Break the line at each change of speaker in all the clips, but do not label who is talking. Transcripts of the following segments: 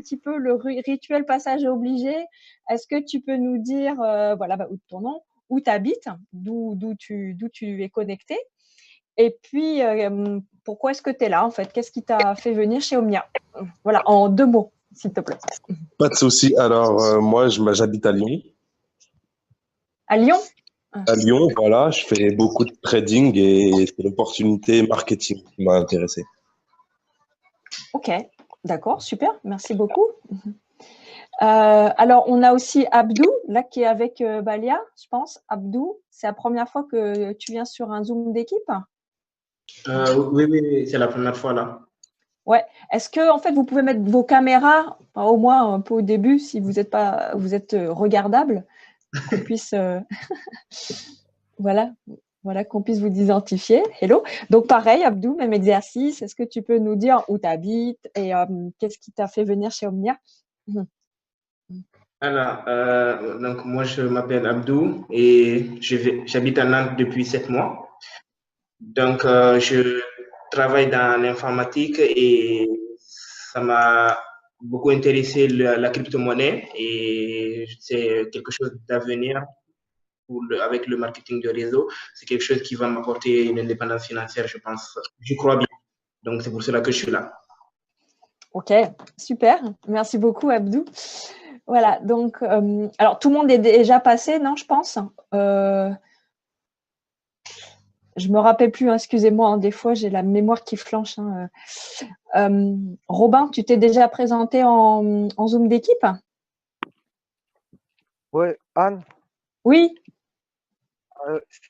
petit peu le rituel passage obligé. Est-ce que tu peux nous dire, voilà, ton nom, où tu habites, d'où tu es connecté, et puis pourquoi est-ce que tu es là en fait? Qu'est-ce qui t'a fait venir chez Omnia? Voilà, en 2 mots, s'il te plaît.
Pas de souci. Alors, moi, j'habite à Lyon.
À Lyon?
À Lyon, voilà, je fais beaucoup de trading et c'est l'opportunité marketing qui m'a intéressé.
Ok, d'accord, super, merci beaucoup. Alors, on a aussi Abdou, là, qui est avec Balia, je pense. Abdou, c'est la première fois que tu viens sur un Zoom d'équipe?
Oui, c'est la première fois là.
Ouais. Est-ce que, en fait, vous pouvez mettre vos caméras, au moins un peu au début, si vous êtes regardable, qu'on puisse, voilà, qu'on puisse vous identifier. Hello. Donc, pareil, Abdou, même exercice. Est-ce que tu peux nous dire où tu habites et qu'est-ce qui t'a fait venir chez Omnia?
Alors, donc moi je m'appelle Abdou et j'habite à Nantes depuis 7 mois. Donc, je travaille dans l'informatique et ça m'a beaucoup intéressé la crypto-monnaie et c'est quelque chose d'avenir avec le marketing de réseau. C'est quelque chose qui va m'apporter une indépendance financière, je pense. Je crois bien. Donc, c'est pour cela que je suis là.
Ok, super. Merci beaucoup, Abdou. Voilà, donc, alors tout le monde est déjà passé, non, je pense. Je me rappelle plus, hein, excusez-moi, hein, des fois j'ai la mémoire qui flanche. Hein. Robin, tu t'es déjà présenté en Zoom d'équipe?
Ouais, Anne,
Oui.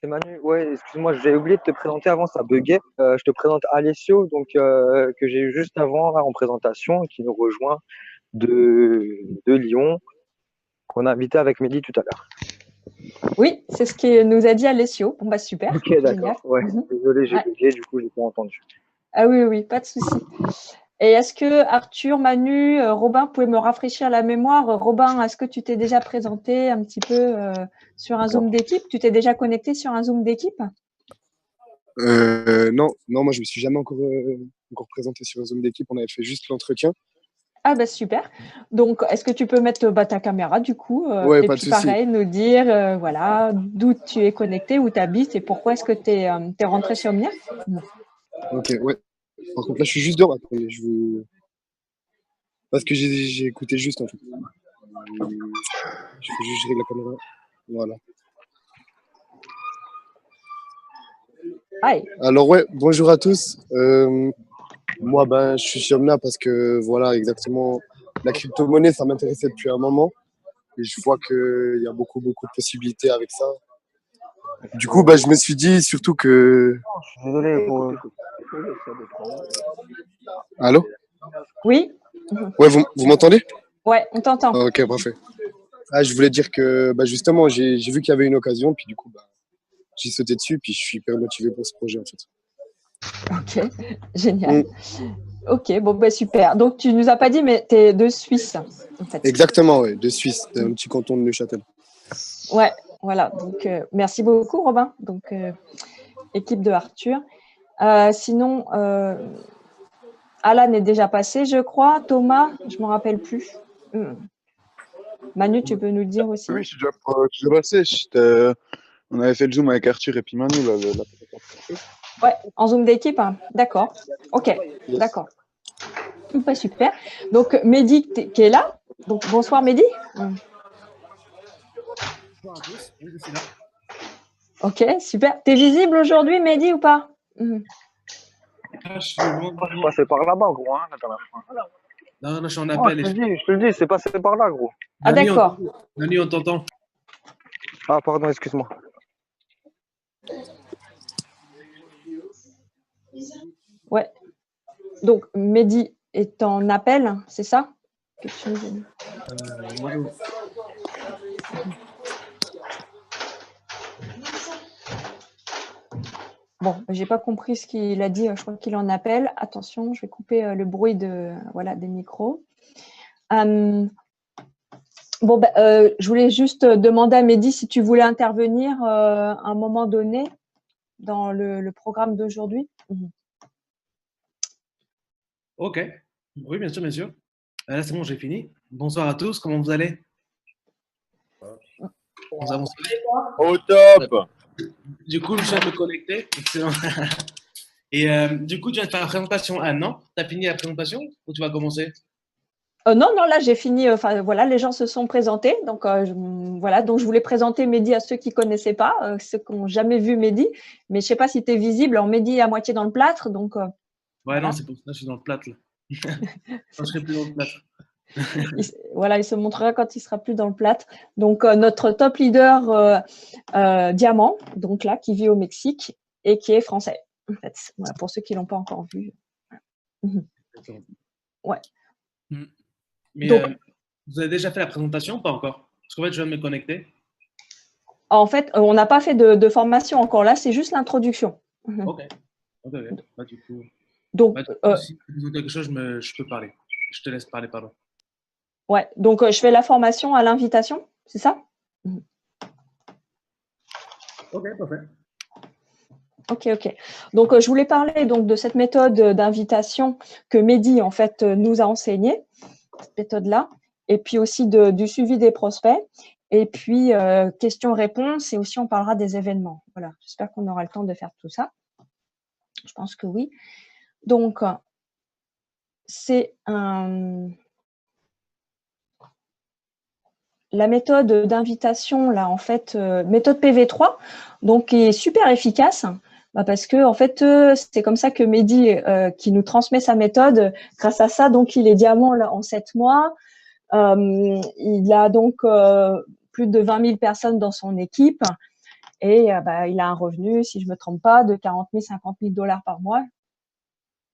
c'est Manu. Ouais, excuse-moi, j'ai oublié de te présenter avant, ça buguait. Je te présente Alessio, donc que j'ai eu juste avant là, en présentation, qui nous rejoint de Lyon, qu'on a invité avec Mehdi tout à l'heure.
Oui, c'est ce que nous a dit Alessio. Bon, bah super.
Ok, d'accord. Ouais, désolé, j'ai bugué, du coup, je n'ai pas entendu.
Ah oui, pas de souci. Et est-ce que Arthur, Manu, Robin, pouvez me rafraîchir la mémoire? Robin, est-ce que tu t'es déjà présenté un petit peu sur un Zoom d'équipe? Tu t'es déjà connecté sur un Zoom d'équipe?
Non, moi je me suis jamais encore présenté sur un Zoom d'équipe. On avait fait juste l'entretien.
Ah bah super. Donc, est-ce que tu peux mettre ta caméra du coup
Ouais,
et
pas de
puis
souci.
pareil, nous dire voilà d'où tu es connecté, où tu habites et pourquoi est-ce que tu es rentré sur Omnia?
Ok, ouais. Par contre, là, je suis juste dehors. Attendez, parce que j'ai écouté juste en fait. Je fais juste gérer la caméra. Voilà.
Hi.
Alors ouais, bonjour à tous. Moi, je suis sur Omnia parce que voilà, exactement, la crypto-monnaie, ça m'intéressait depuis un moment. Et je vois qu'il y a beaucoup de possibilités avec ça. Du coup, je me suis dit surtout que...
Désolé pour...
Allô?
Oui?
Ouais, vous m'entendez?
Ouais, on t'entend.
Ok, parfait. Ah, je voulais dire que justement, j'ai vu qu'il y avait une occasion, puis du coup, j'ai sauté dessus, puis je suis hyper motivé pour ce projet en fait.
Ok, génial. Ok, bon, super. Donc, tu nous as pas dit, mais tu es de Suisse, en fait.
Exactement, ouais, de Suisse, d'un petit canton de Neuchâtel.
Ouais, voilà. Donc, merci beaucoup, Robin. Donc, équipe de Arthur. Sinon, Alan est déjà passé, je crois. Thomas, je ne me rappelle plus. Manu, tu peux nous le dire aussi?
Oui, je suis déjà passé. On avait fait le Zoom avec Arthur et puis Manu.
Ouais, en Zoom d'équipe, hein. D'accord. Ok, yes. D'accord. Super. Donc, Mehdi qui est là. Donc, bonsoir Mehdi.
Bonsoir à tous. Oui, je suis là.
Ok, super. T'es visible aujourd'hui, Mehdi, ou pas?
Je suis passé par là-bas, gros. Hein,
non, je suis en appel.
Je te le dis, c'est passé par là, gros.
Ah, d'accord.
Manu, on t'entend.
Ah, pardon, excuse-moi.
Ouais. Donc, Mehdi est en appel, c'est ça? Bon, j'ai pas compris ce qu'il a dit. Je crois qu'il en appelle. Attention, je vais couper le bruit des micros. Je voulais juste demander à Mehdi si tu voulais intervenir à un moment donné dans le programme d'aujourd'hui.
Ok. Oui, bien sûr, bien sûr. Là, c'est bon, j'ai fini. Bonsoir à tous, comment vous allez? Nous avons-
Au top!
Du coup, je viens de me connecter. Excellent. Et du coup, tu viens de faire la présentation, Anne, non? Tu as fini la présentation ou tu vas commencer?
Non, non, là j'ai fini. Enfin voilà, les gens se sont présentés. Donc voilà, donc je voulais présenter Mehdi à ceux qui connaissaient pas, ceux qui n'ont jamais vu Mehdi. Mais je sais pas si tu es visible. En Mehdi est à moitié dans le plâtre, donc
Ouais,
voilà.
non, c'est pour ça que je suis dans le plâtre. Là. Quand je serai plus dans le plâtre.
Voilà, il se montrera quand il sera plus dans le plâtre. Donc notre top leader Diamant, donc là, qui vit au Mexique et qui est français. En fait, voilà, pour ceux qui l'ont pas encore vu. Ouais.
Mais
Donc,
vous avez déjà fait la présentation ou pas encore? Parce qu'en fait, je viens de me connecter.
en fait, on n'a pas fait de formation encore là, c'est juste l'introduction.
Ok. Bah, du coup,
Donc,
si tu veux quelque chose, je peux parler. Je te laisse parler, pardon.
ouais, donc je fais la formation à l'invitation, c'est ça?
Ok, parfait.
Ok. Donc, je voulais parler donc de cette méthode d'invitation que Mehdi en fait nous a enseignée, cette méthode-là, et puis aussi du suivi des prospects, et puis questions-réponses, et aussi on parlera des événements. Voilà, j'espère qu'on aura le temps de faire tout ça. Je pense que oui. Donc, c'est la méthode d'invitation, là, en fait, méthode PV3, donc qui est super efficace, parce que en fait, c'est comme ça que Mehdi, qui nous transmet sa méthode, grâce à ça, donc il est diamant là en 7 mois. Il a donc plus de 20 000 personnes dans son équipe et il a un revenu, si je me trompe pas, de 40 000, 50 000 dollars par mois.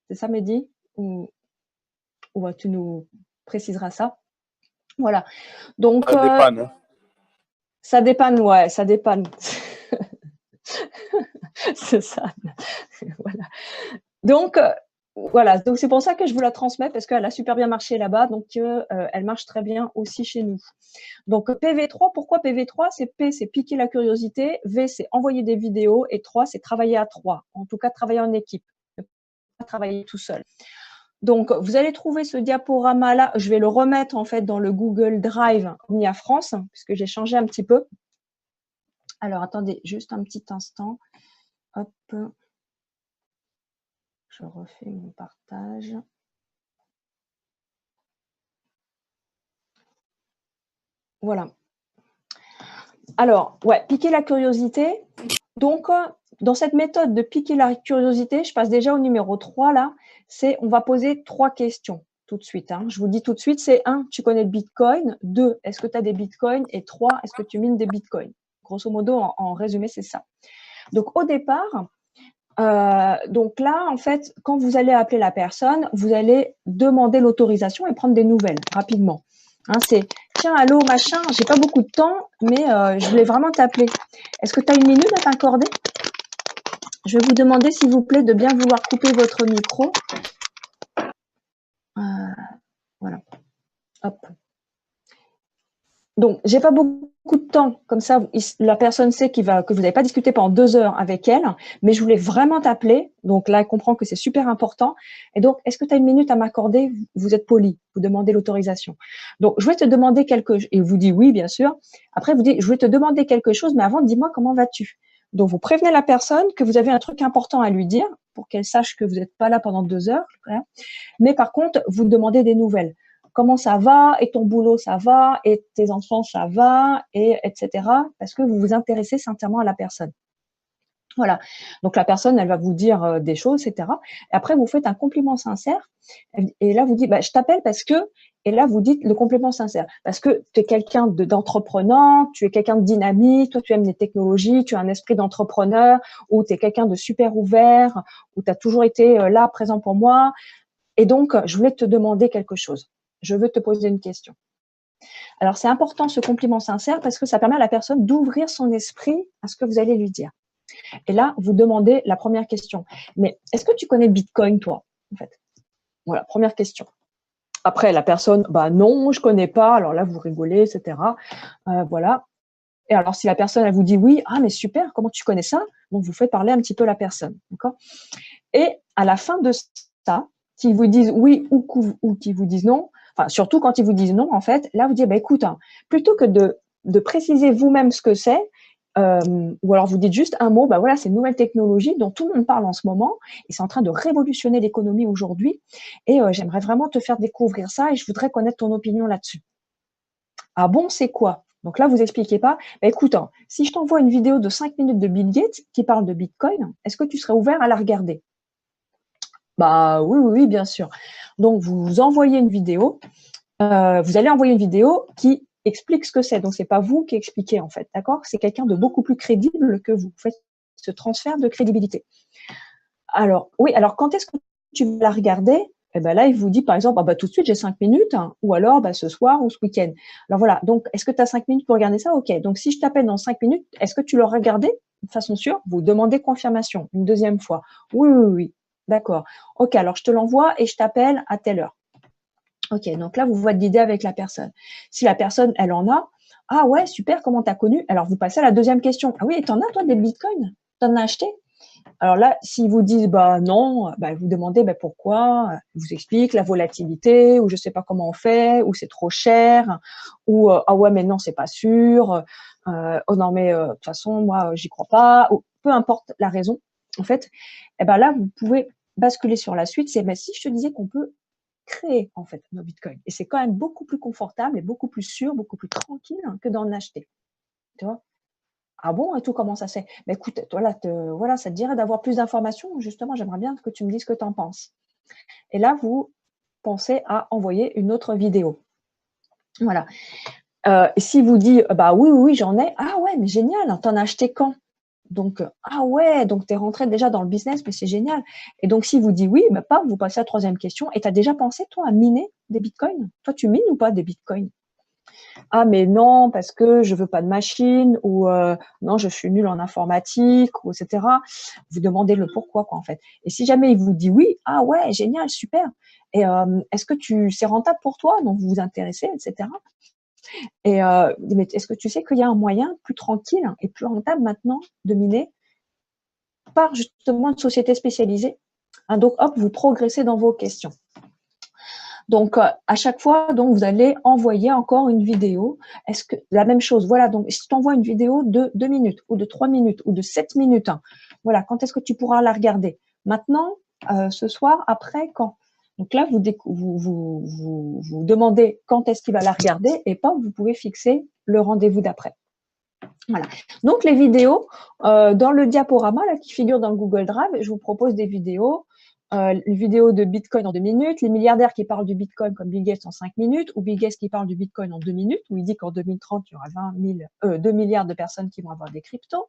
C'est ça, Mehdi? Ou tu nous préciseras ça? Voilà. Donc,
Ça dépanne. Hein.
ça dépanne, ouais, ça dépanne. C'est ça. Voilà. Donc, voilà. Donc, c'est pour ça que je vous la transmets parce qu'elle a super bien marché là-bas. Donc, elle marche très bien aussi chez nous. Donc, PV3, pourquoi PV3? C'est P, c'est piquer la curiosité. V, c'est envoyer des vidéos. Et 3, c'est travailler à 3. En tout cas, travailler en équipe. Ne pas travailler tout seul. Donc, vous allez trouver ce diaporama-là. Je vais le remettre en fait dans le Google Drive MIA France, puisque j'ai changé un petit peu. Alors, attendez juste un petit instant. Hop. Je refais mon partage. Voilà. Alors, ouais, piquer la curiosité. Donc, dans cette méthode de piquer la curiosité, je passe déjà au numéro 3 là. C'est, on va poser 3 questions tout de suite. Hein. Je vous dis tout de suite, c'est 1, tu connais le Bitcoin. 2, est-ce que tu as des Bitcoins? Et 3, est-ce que tu mines des Bitcoins? Grosso modo, en résumé, c'est ça. Donc, au départ, donc là, en fait, quand vous allez appeler la personne, vous allez demander l'autorisation et prendre des nouvelles rapidement. Hein, c'est tiens, allô, machin, j'ai pas beaucoup de temps, mais je voulais vraiment t'appeler. Est-ce que tu as une minute à t'accorder? Je vais vous demander, s'il vous plaît, de bien vouloir couper votre micro. Voilà. Hop. Donc, j'ai pas beaucoup de temps, comme ça, la personne sait que vous n'avez pas discuté pendant 2 heures avec elle, mais je voulais vraiment t'appeler. Donc là, elle comprend que c'est super important. Et donc, est-ce que tu as une minute à m'accorder? Vous êtes poli, vous demandez l'autorisation. Donc, je vais te demander quelque chose, et vous dit oui, bien sûr. Après, vous dites, je vais te demander quelque chose, mais avant, dis-moi comment vas-tu? Donc, vous prévenez la personne que vous avez un truc important à lui dire pour qu'elle sache que vous n'êtes pas là pendant 2 heures. Mais par contre, vous demandez des nouvelles. Comment ça va? Et ton boulot, ça va? Et tes enfants, ça va? Et etc. Parce que vous vous intéressez sincèrement à la personne. Voilà. Donc la personne, elle va vous dire des choses, etc. Et après, vous faites un compliment sincère. Et là, vous dites, je t'appelle parce que. Et là, vous dites le compliment sincère. Parce que tu es quelqu'un d'entreprenant, tu es quelqu'un de dynamique, toi, tu aimes les technologies, tu as un esprit d'entrepreneur, ou tu es quelqu'un de super ouvert, ou tu as toujours été là, présent pour moi. Et donc, je voulais te demander quelque chose. Je veux te poser une question. Alors, c'est important ce compliment sincère parce que ça permet à la personne d'ouvrir son esprit à ce que vous allez lui dire. Et là, vous demandez la première question. Mais est-ce que tu connais Bitcoin, toi, en fait? Voilà, première question. Après, la personne, non, je connais pas. Alors là, vous rigolez, etc. Voilà. Et alors, si la personne, elle vous dit oui, mais super, comment tu connais ça? Donc, vous faites parler un petit peu la personne. D'accord? Et à la fin de ça, qu'ils vous disent oui ou qu'ils vous disent non, Enfin, surtout quand ils vous disent non, en fait, là, vous dites, bah, écoute, hein, plutôt que de préciser vous-même ce que c'est, ou alors vous dites juste un mot, bah voilà, c'est une nouvelle technologie dont tout le monde parle en ce moment et c'est en train de révolutionner l'économie aujourd'hui et j'aimerais vraiment te faire découvrir ça et je voudrais connaître ton opinion là-dessus. Ah bon, c'est quoi? Donc là, vous expliquez pas. Bah, écoute, hein, si je t'envoie une vidéo de 5 minutes de Bill Gates qui parle de Bitcoin, est-ce que tu serais ouvert à la regarder? Bah oui, oui, oui, bien sûr. Donc vous envoyez une vidéo, vous allez envoyer une vidéo qui explique ce que c'est. Donc c'est pas vous qui expliquez en fait, d'accord? C'est quelqu'un de beaucoup plus crédible que vous. Vous faites ce transfert de crédibilité. Alors oui, alors quand est-ce que tu vas la regarder? Eh ben là, il vous dit par exemple, ah bah tout de suite j'ai 5 minutes, hein, ou alors bah, ce soir ou ce week-end. Alors voilà, donc est-ce que tu as 5 minutes pour regarder ça? Ok, donc si je t'appelle dans 5 minutes, est-ce que tu l'auras regardé de façon sûre? Vous demandez confirmation une deuxième fois. Oui, oui, oui, d'accord. Ok, alors je te l'envoie et je t'appelle à telle heure. Ok, donc là, vous vous guidez avec la personne. Si la personne, elle en a, ah ouais, super, comment t'as connu? Alors, vous passez à la deuxième question. Ah oui, et t'en as, toi, des bitcoins? T'en as acheté? Alors là, s'ils vous disent, bah non, bah, vous demandez, bah pourquoi? Ils vous expliquent la volatilité, ou je sais pas comment on fait, ou c'est trop cher, ou ah ouais, mais non, c'est pas sûr, oh non, mais de toute façon, moi, j'y crois pas, ou peu importe la raison, en fait, eh ben là, vous pouvez basculer sur la suite. C'est, mais si je te disais qu'on peut créer en fait nos bitcoins. Et c'est quand même beaucoup plus confortable et beaucoup plus sûr, beaucoup plus tranquille que d'en acheter. Tu vois? Ah bon, et tout, comment ça se fait? Ben écoute, toi là, voilà, ça te dirait d'avoir plus d'informations. Justement, j'aimerais bien que tu me dises ce que tu en penses. Et là, vous pensez à envoyer une autre vidéo. Voilà. Et si vous dit, bah oui, oui, oui, j'en ai. Ah ouais, mais génial, t'en as acheté quand? Donc, ah ouais, donc tu es rentré déjà dans le business, mais c'est génial. Et donc, si vous dites oui, bah, pas, vous passez à la troisième question. Et tu as déjà pensé, toi, à miner des bitcoins? Toi, tu mines ou pas des bitcoins? Ah, mais non, parce que je veux pas de machine, ou non, je suis nul en informatique, ou etc. Vous demandez le pourquoi, quoi, en fait. Et si jamais il vous dit oui, ah ouais, génial, super. Et est-ce que c'est rentable pour toi? Donc, vous vous intéressez, etc. Et mais est-ce que tu sais qu'il y a un moyen plus tranquille et plus rentable maintenant de miner par justement une société spécialisée? Hein, donc, hop, vous progressez dans vos questions. Donc, à chaque fois, donc, vous allez envoyer encore une vidéo. Est-ce que la même chose? Voilà, donc, si tu envoies une vidéo de 2 minutes ou de 3 minutes ou de 7 minutes, hein, voilà, quand est-ce que tu pourras la regarder? Maintenant, ce soir, après, quand? Donc là, vous demandez quand est-ce qu'il va la regarder et pas, vous pouvez fixer le rendez-vous d'après. Voilà. Donc, les vidéos, dans le diaporama là, qui figure dans le Google Drive, je vous propose des vidéos. Une vidéo de Bitcoin en 2 minutes, les milliardaires qui parlent du Bitcoin comme Bill Gates en 5 minutes, ou Bill Gates qui parle du Bitcoin en 2 minutes, où il dit qu'en 2030, il y aura 2 milliards de personnes qui vont avoir des cryptos.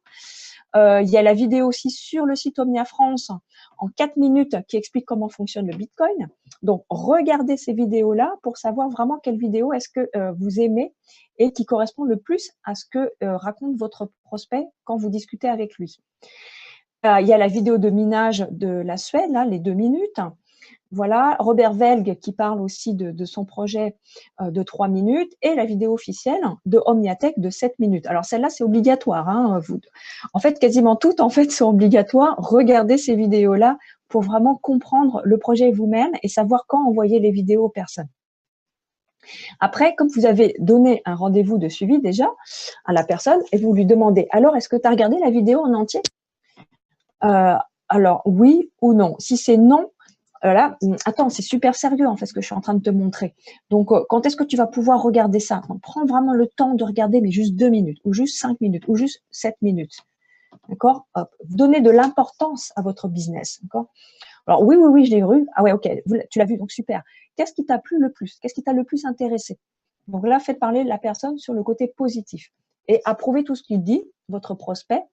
Il y a la vidéo aussi sur le site Omnia France en 4 minutes qui explique comment fonctionne le Bitcoin. Donc, regardez ces vidéos-là pour savoir vraiment quelle vidéo est-ce que vous aimez et qui correspond le plus à ce que raconte votre prospect quand vous discutez avec lui. Il y a la vidéo de minage de la Suède, là, les 2 minutes. Voilà, Robert Velg qui parle aussi de son projet de 3 minutes et la vidéo officielle de Omniatech de 7 minutes. Alors celle-là, c'est obligatoire. Hein, en fait, quasiment toutes en fait, sont obligatoires. Regardez ces vidéos-là pour vraiment comprendre le projet vous-même et savoir quand envoyer les vidéos aux personnes. Après, comme vous avez donné un rendez-vous de suivi déjà à la personne et vous lui demandez, alors, est-ce que tu as regardé la vidéo en entier? Alors, oui ou non. Si c'est non, là, attends, c'est super sérieux en fait ce que je suis en train de te montrer. Donc, quand est-ce que tu vas pouvoir regarder ça? Donc, prends vraiment le temps de regarder, mais juste 2 minutes, ou juste 5 minutes, ou juste 7 minutes. D'accord? Donnez de l'importance à votre business. D'accord? Alors, oui, oui, oui, je l'ai vu. Ah ouais, ok, tu l'as vu, donc super. Qu'est-ce qui t'a plu le plus? Qu'est-ce qui t'a le plus intéressé? Donc là, faites parler la personne sur le côté positif. Et approuvez tout ce qu'il dit, votre prospect.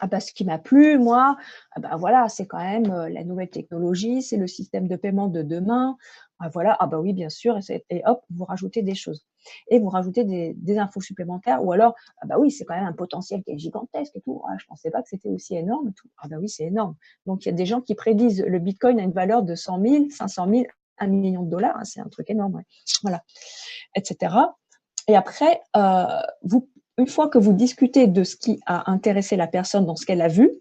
Ah bah, ce qui m'a plu, moi, ah bah voilà, c'est quand même la nouvelle technologie, c'est le système de paiement de demain. Ah voilà, ah bah oui, bien sûr, et hop, vous rajoutez des choses. Et vous rajoutez des infos supplémentaires, ou alors, ah bah oui, c'est quand même un potentiel qui est gigantesque et tout. Ah, je ne pensais pas que c'était aussi énorme et tout. Ah bah oui, c'est énorme. Donc, il y a des gens qui prédisent le Bitcoin a une valeur de 100 000, 500 000, 1 million de dollars. Hein, c'est un truc énorme, ouais. Voilà, etc. Et après, une fois que vous discutez de ce qui a intéressé la personne dans ce qu'elle a vu,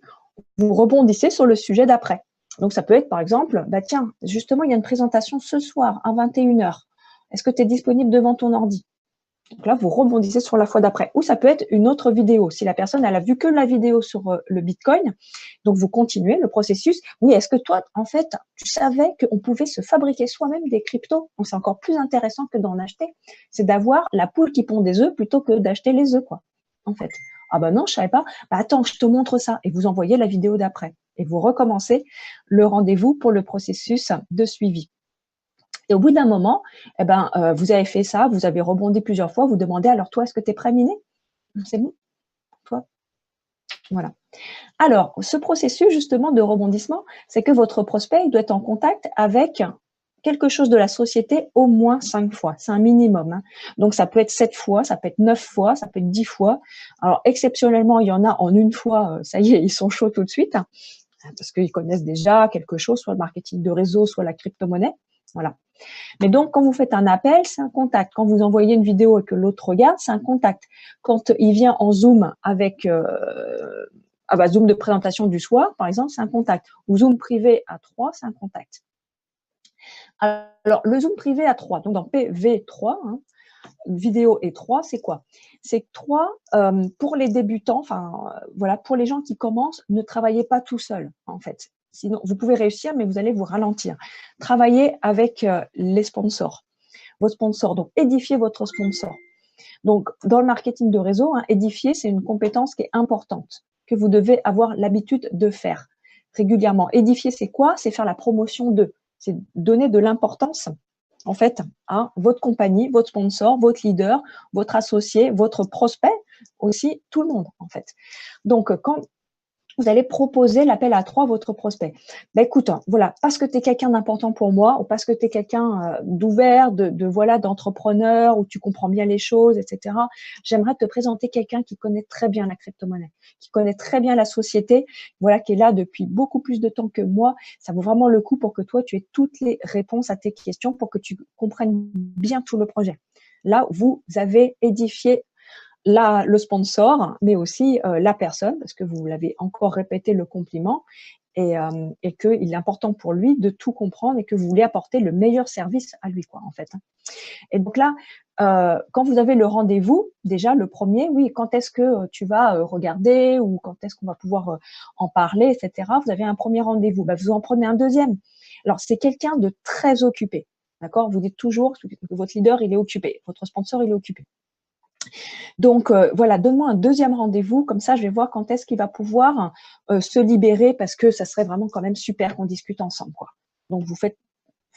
vous rebondissez sur le sujet d'après. Donc, ça peut être, par exemple, bah tiens, justement, il y a une présentation ce soir à 21h. Est-ce que tu es disponible devant ton ordi? Donc là, vous rebondissez sur la fois d'après. Ou ça peut être une autre vidéo. Si la personne, elle a vu que la vidéo sur le Bitcoin, donc vous continuez le processus. Oui, est-ce que toi, en fait, tu savais qu'on pouvait se fabriquer soi-même des cryptos? Donc c'est encore plus intéressant que d'en acheter. C'est d'avoir la poule qui pond des œufs plutôt que d'acheter les œufs, quoi, en fait. Ah ben non, je savais pas. Bah attends, je te montre ça. Et vous envoyez la vidéo d'après. Et vous recommencez le rendez-vous pour le processus de suivi. Et au bout d'un moment, eh ben, vous avez fait ça, vous avez rebondi plusieurs fois, vous demandez alors toi, est-ce que tu es prêt à miner? C'est bon, toi? Voilà. Alors, ce processus justement de rebondissement, c'est que votre prospect il doit être en contact avec quelque chose de la société au moins 5 fois. C'est un minimum. Hein. Donc, ça peut être 7 fois, ça peut être 9 fois, ça peut être 10 fois. Alors, exceptionnellement, il y en a en une fois, ça y est, ils sont chauds tout de suite, hein, parce qu'ils connaissent déjà quelque chose, soit le marketing de réseau, soit la crypto-monnaie. Voilà. Mais donc, quand vous faites un appel, c'est un contact. Quand vous envoyez une vidéo et que l'autre regarde, c'est un contact. Quand il vient en Zoom avec Zoom de présentation du soir, par exemple, c'est un contact. Ou Zoom privé à 3, c'est un contact. Alors, le Zoom privé à 3, donc dans PV3, hein, vidéo et 3, c'est quoi? C'est 3, pour les débutants, voilà, pour les gens qui commencent, ne travaillez pas tout seul, en fait. Sinon, vous pouvez réussir, mais vous allez vous ralentir. Travaillez avec les sponsors, vos sponsors. Donc, édifiez votre sponsor. Donc, dans le marketing de réseau, hein, édifier, c'est une compétence qui est importante, que vous devez avoir l'habitude de faire régulièrement. Édifier, c'est quoi? C'est faire la promotion de, c'est donner de l'importance, en fait, à votre compagnie, votre sponsor, votre leader, votre associé, votre prospect, aussi tout le monde, en fait. Donc, quand vous allez proposer l'appel à 3 à votre prospect. Ben écoute, voilà, parce que tu es quelqu'un d'important pour moi, ou parce que tu es quelqu'un d'ouvert, voilà, d'entrepreneur, où tu comprends bien les choses, etc. J'aimerais te présenter quelqu'un qui connaît très bien la crypto-monnaie, qui connaît très bien la société, voilà, qui est là depuis beaucoup plus de temps que moi. Ça vaut vraiment le coup pour que toi, tu aies toutes les réponses à tes questions, pour que tu comprennes bien tout le projet. Là, vous avez édifié le sponsor, mais aussi la personne, parce que vous l'avez encore répété le compliment, et qu'il est important pour lui de tout comprendre et que vous voulez apporter le meilleur service à lui, quoi, en fait. Et donc là, quand vous avez le rendez-vous, déjà le premier, oui, quand est-ce que tu vas regarder ou quand est-ce qu'on va pouvoir en parler, etc. Vous avez un premier rendez-vous, vous en prenez un deuxième. Alors, c'est quelqu'un de très occupé, d'accord? Vous dites toujours que votre leader, il est occupé, votre sponsor, il est occupé. Donc, voilà, donne-moi un deuxième rendez-vous, comme ça je vais voir quand est-ce qu'il va pouvoir se libérer, parce que ça serait vraiment quand même super qu'on discute ensemble, quoi. Donc, vous faites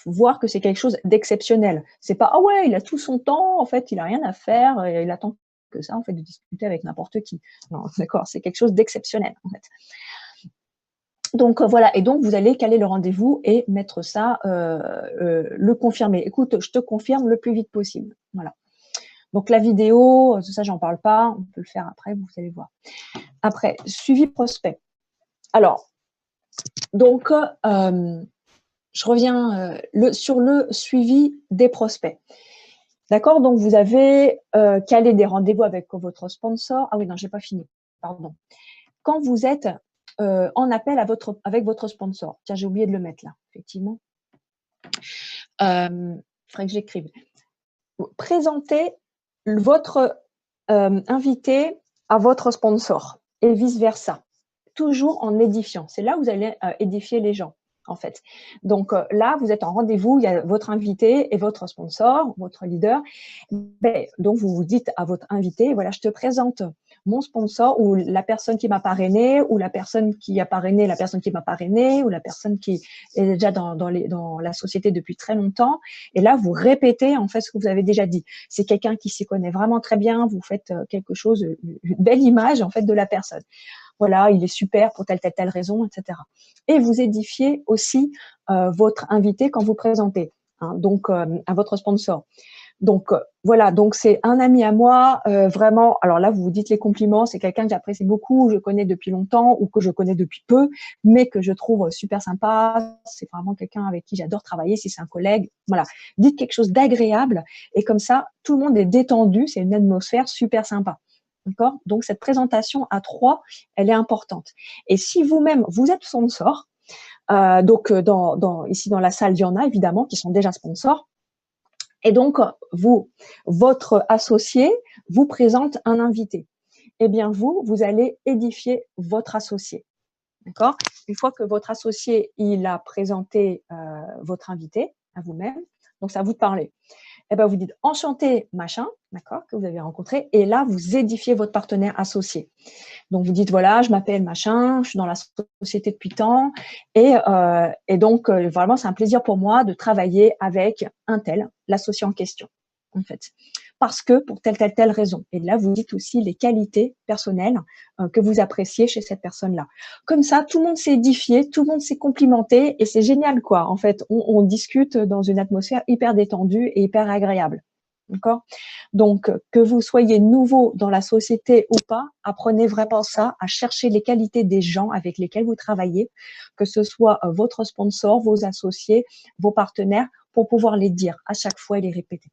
voir que c'est quelque chose d'exceptionnel. C'est pas, ah ouais, il a tout son temps, en fait, il a rien à faire, et il attend que ça, en fait, de discuter avec n'importe qui. Non, d'accord, c'est quelque chose d'exceptionnel, en fait. Donc, voilà, et donc vous allez caler le rendez-vous et mettre ça, le confirmer. Écoute, je te confirme le plus vite possible. Voilà. Donc, la vidéo, ça, j'en parle pas. On peut le faire après, vous allez voir. Après, suivi prospect. Alors, donc, je reviens sur le suivi des prospects. D'accord? Donc, vous avez calé des rendez-vous avec votre sponsor. Ah oui, non, j'ai pas fini. Pardon. Quand vous êtes en appel avec votre sponsor. Tiens, j'ai oublié de le mettre là, effectivement. Il faudrait que j'écrive. Présentez votre invité à votre sponsor et vice-versa. Toujours en édifiant. C'est là où vous allez édifier les gens, en fait. Donc là, vous êtes en rendez-vous, il y a votre invité et votre sponsor, votre leader. Donc, vous vous dites à votre invité, voilà, je te présente mon sponsor ou la personne qui m'a parrainé ou la personne qui a parrainé la personne qui m'a parrainé ou la personne qui est déjà dans la société depuis très longtemps. Et là, vous répétez en fait ce que vous avez déjà dit. C'est quelqu'un qui s'y connaît vraiment très bien. Vous faites quelque chose, une belle image en fait de la personne. Voilà, il est super pour telle raison, etc. Et vous édifiez aussi votre invité quand vous présentez, hein, donc à votre sponsor. Donc voilà, donc c'est un ami à moi, vraiment. Alors là, vous vous dites les compliments, c'est quelqu'un que j'apprécie beaucoup, je connais depuis longtemps ou que je connais depuis peu, mais que je trouve super sympa. C'est vraiment quelqu'un avec qui j'adore travailler. Si c'est un collègue, voilà, dites quelque chose d'agréable et comme ça, tout le monde est détendu. C'est une atmosphère super sympa. D'accord? Donc, cette présentation à 3, elle est importante. Et si vous-même, vous êtes sponsor, donc ici dans la salle, il y en a évidemment qui sont déjà sponsors, Et donc, votre associé vous présente un invité. Eh bien, vous allez édifier votre associé. D'accord? Une fois que votre associé, il a présenté votre invité à vous-même, donc c'est à vous de parler. Eh bien, vous dites enchanté, machin, d'accord, que vous avez rencontré, et là, vous édifiez votre partenaire associé. Donc, vous dites, voilà, je m'appelle machin, je suis dans la société depuis tant, et donc, vraiment, c'est un plaisir pour moi de travailler avec un tel, l'associé en question, en fait. Parce que, pour telle raison. Et là, vous dites aussi les qualités personnelles que vous appréciez chez cette personne-là. Comme ça, tout le monde s'est édifié, tout le monde s'est complimenté, et c'est génial, quoi. En fait, on discute dans une atmosphère hyper détendue et hyper agréable. D'accord? Donc, que vous soyez nouveau dans la société ou pas, apprenez vraiment ça, à chercher les qualités des gens avec lesquels vous travaillez, que ce soit votre sponsor, vos associés, vos partenaires, pour pouvoir les dire à chaque fois et les répéter.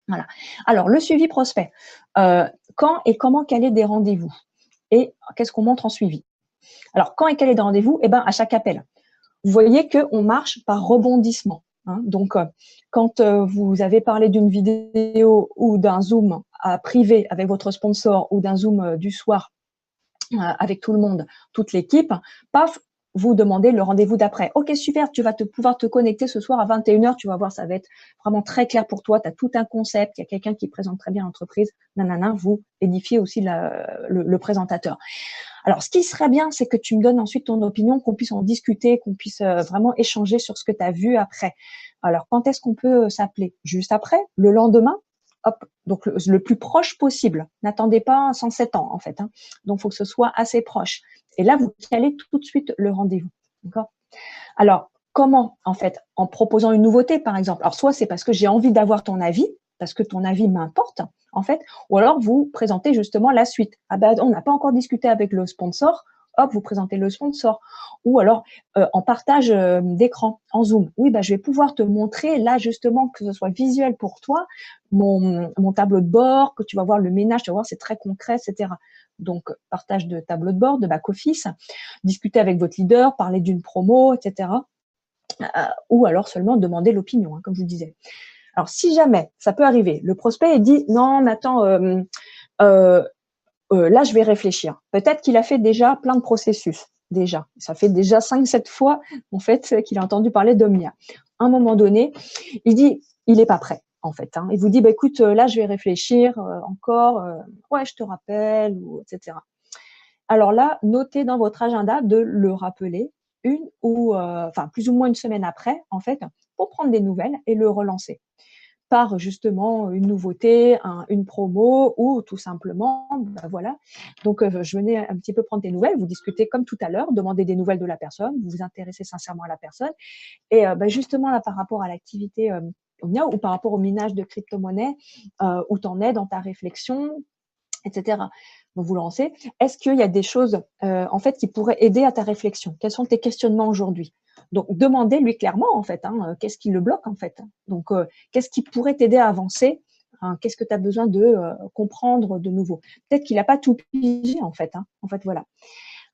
Voilà. Alors, le suivi prospect. Quand et comment caler des rendez-vous? Et qu'est-ce qu'on montre en suivi? Alors, quand et caler des rendez-vous? Eh bien, à chaque appel. Vous voyez qu'on marche par rebondissement. Hein. Donc, quand vous avez parlé d'une vidéo ou d'un Zoom privé avec votre sponsor ou d'un Zoom du soir avec tout le monde, toute l'équipe, paf, vous demandez le rendez-vous d'après. Ok, super, tu vas pouvoir te connecter ce soir à 21h, tu vas voir, ça va être vraiment très clair pour toi, tu as tout un concept, il y a quelqu'un qui présente très bien l'entreprise, nanana, vous édifiez aussi le présentateur. Alors, ce qui serait bien, c'est que tu me donnes ensuite ton opinion, qu'on puisse en discuter, qu'on puisse vraiment échanger sur ce que tu as vu après. Alors, quand est-ce qu'on peut s'appeler? Juste après? Le lendemain? Hop, donc le plus proche possible. N'attendez pas 107 ans, en fait. Hein. Donc, il faut que ce soit assez proche. Et là, vous calez tout de suite le rendez-vous. D'accord? Alors, comment, en fait? En proposant une nouveauté, par exemple. Alors, soit c'est parce que j'ai envie d'avoir ton avis, parce que ton avis m'importe, en fait, ou alors vous présentez justement la suite. Ah ben, on n'a pas encore discuté avec le sponsor, hop, vous présentez le sponsor. Ou alors, en partage d'écran, en Zoom. Oui, ben, je vais pouvoir te montrer, là, justement, que ce soit visuel pour toi, mon tableau de bord, que tu vas voir le ménage, tu vas voir, c'est très concret, etc. Donc, partage de tableau de bord, de back-office, discuter avec votre leader, parler d'une promo, etc. Ou alors seulement demander l'opinion, hein, comme je vous disais. Alors, si jamais, ça peut arriver, le prospect dit « Non, mais attends, là, je vais réfléchir. » Peut-être qu'il a fait déjà plein de processus, déjà. Ça fait déjà 5-7 fois, en fait, qu'il a entendu parler d'Omnia. À un moment donné, il dit « Il n'est pas prêt, en fait. Hein. » Il vous dit bah, « Écoute, là, je vais réfléchir encore. Ouais, je te rappelle, ou, etc. » Alors là, notez dans votre agenda de le rappeler plus ou moins une semaine après, en fait, pour prendre des nouvelles et le relancer par justement une nouveauté, une promo ou tout simplement, ben voilà. Donc, je venais un petit peu prendre des nouvelles, vous discutez comme tout à l'heure, demandez des nouvelles de la personne, vous vous intéressez sincèrement à la personne. Et justement, là, par rapport à l'activité Omnia ou par rapport au minage de crypto-monnaies, où tu en es dans ta réflexion, etc. Donc, vous lancez. Est-ce qu'il y a des choses en fait qui pourraient aider à ta réflexion? Quels sont tes questionnements aujourd'hui? Donc, demandez-lui clairement en fait, hein, qu'est-ce qui le bloque en fait? Donc, qu'est-ce qui pourrait t'aider à avancer? Hein, qu'est-ce que tu as besoin de comprendre de nouveau? Peut-être qu'il n'a pas tout pigé en fait. Hein, en fait, voilà.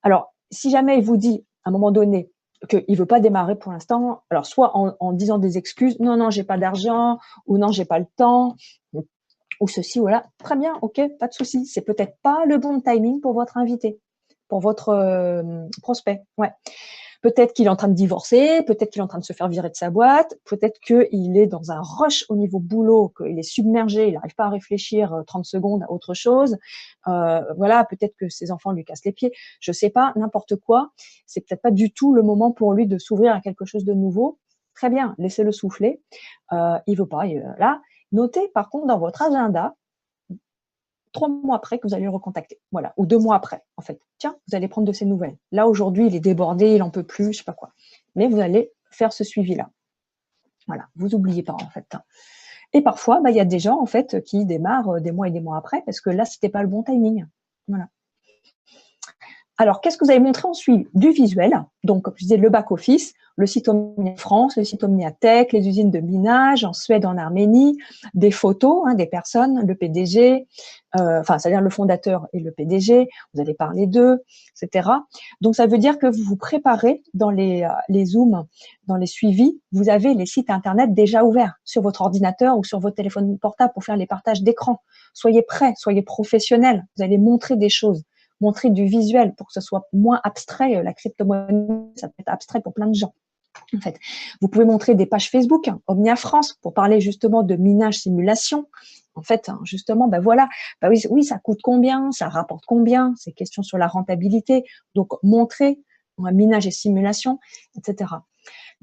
Alors, si jamais il vous dit à un moment donné qu'il ne veut pas démarrer pour l'instant, alors soit en disant des excuses, non, j'ai pas d'argent, ou non, j'ai pas le temps, ou ceci, voilà, très bien, ok, pas de souci. C'est peut-être pas le bon timing pour votre invité, pour votre prospect. Ouais. Peut-être qu'il est en train de divorcer, peut-être qu'il est en train de se faire virer de sa boîte, peut-être qu'il est dans un rush au niveau boulot, qu'il est submergé, il n'arrive pas à réfléchir 30 secondes à autre chose. Voilà, peut-être que ses enfants lui cassent les pieds. Je sais pas, n'importe quoi. C'est peut-être pas du tout le moment pour lui de s'ouvrir à quelque chose de nouveau. Très bien, laissez-le souffler. Il veut pas, là. Notez par contre dans votre agenda 3 mois après que vous allez le recontacter. Voilà. Ou 2 mois après, en fait. Tiens, vous allez prendre de ses nouvelles. Là, aujourd'hui, il est débordé, il n'en peut plus, je sais pas quoi. Mais vous allez faire ce suivi-là. Voilà. Vous n'oubliez pas, en fait. Et parfois, il y a des gens, en fait, qui démarrent des mois et des mois après parce que là, c'était pas le bon timing. Voilà. Alors, qu'est-ce que vous allez montrer en suivi? Du visuel. Donc, comme je disais, le back-office, le site Omnia France, le site Omnia Tech, les usines de minage en Suède, en Arménie, des photos des personnes, le PDG, c'est-à-dire le fondateur et le PDG, vous allez parler d'eux, etc. Donc, ça veut dire que vous vous préparez dans les Zooms, dans les suivis, vous avez les sites Internet déjà ouverts sur votre ordinateur ou sur votre téléphone portable pour faire les partages d'écran. Soyez prêts, soyez professionnels, vous allez montrer des choses, montrer du visuel pour que ce soit moins abstrait. La crypto-monnaie, ça peut être abstrait pour plein de gens. En fait, vous pouvez montrer des pages Facebook, Omnia France, pour parler justement de minage simulation. En fait, justement, voilà, oui, ça coûte combien, ça rapporte combien, c'est question sur la rentabilité. Donc, montrer minage et simulation, etc.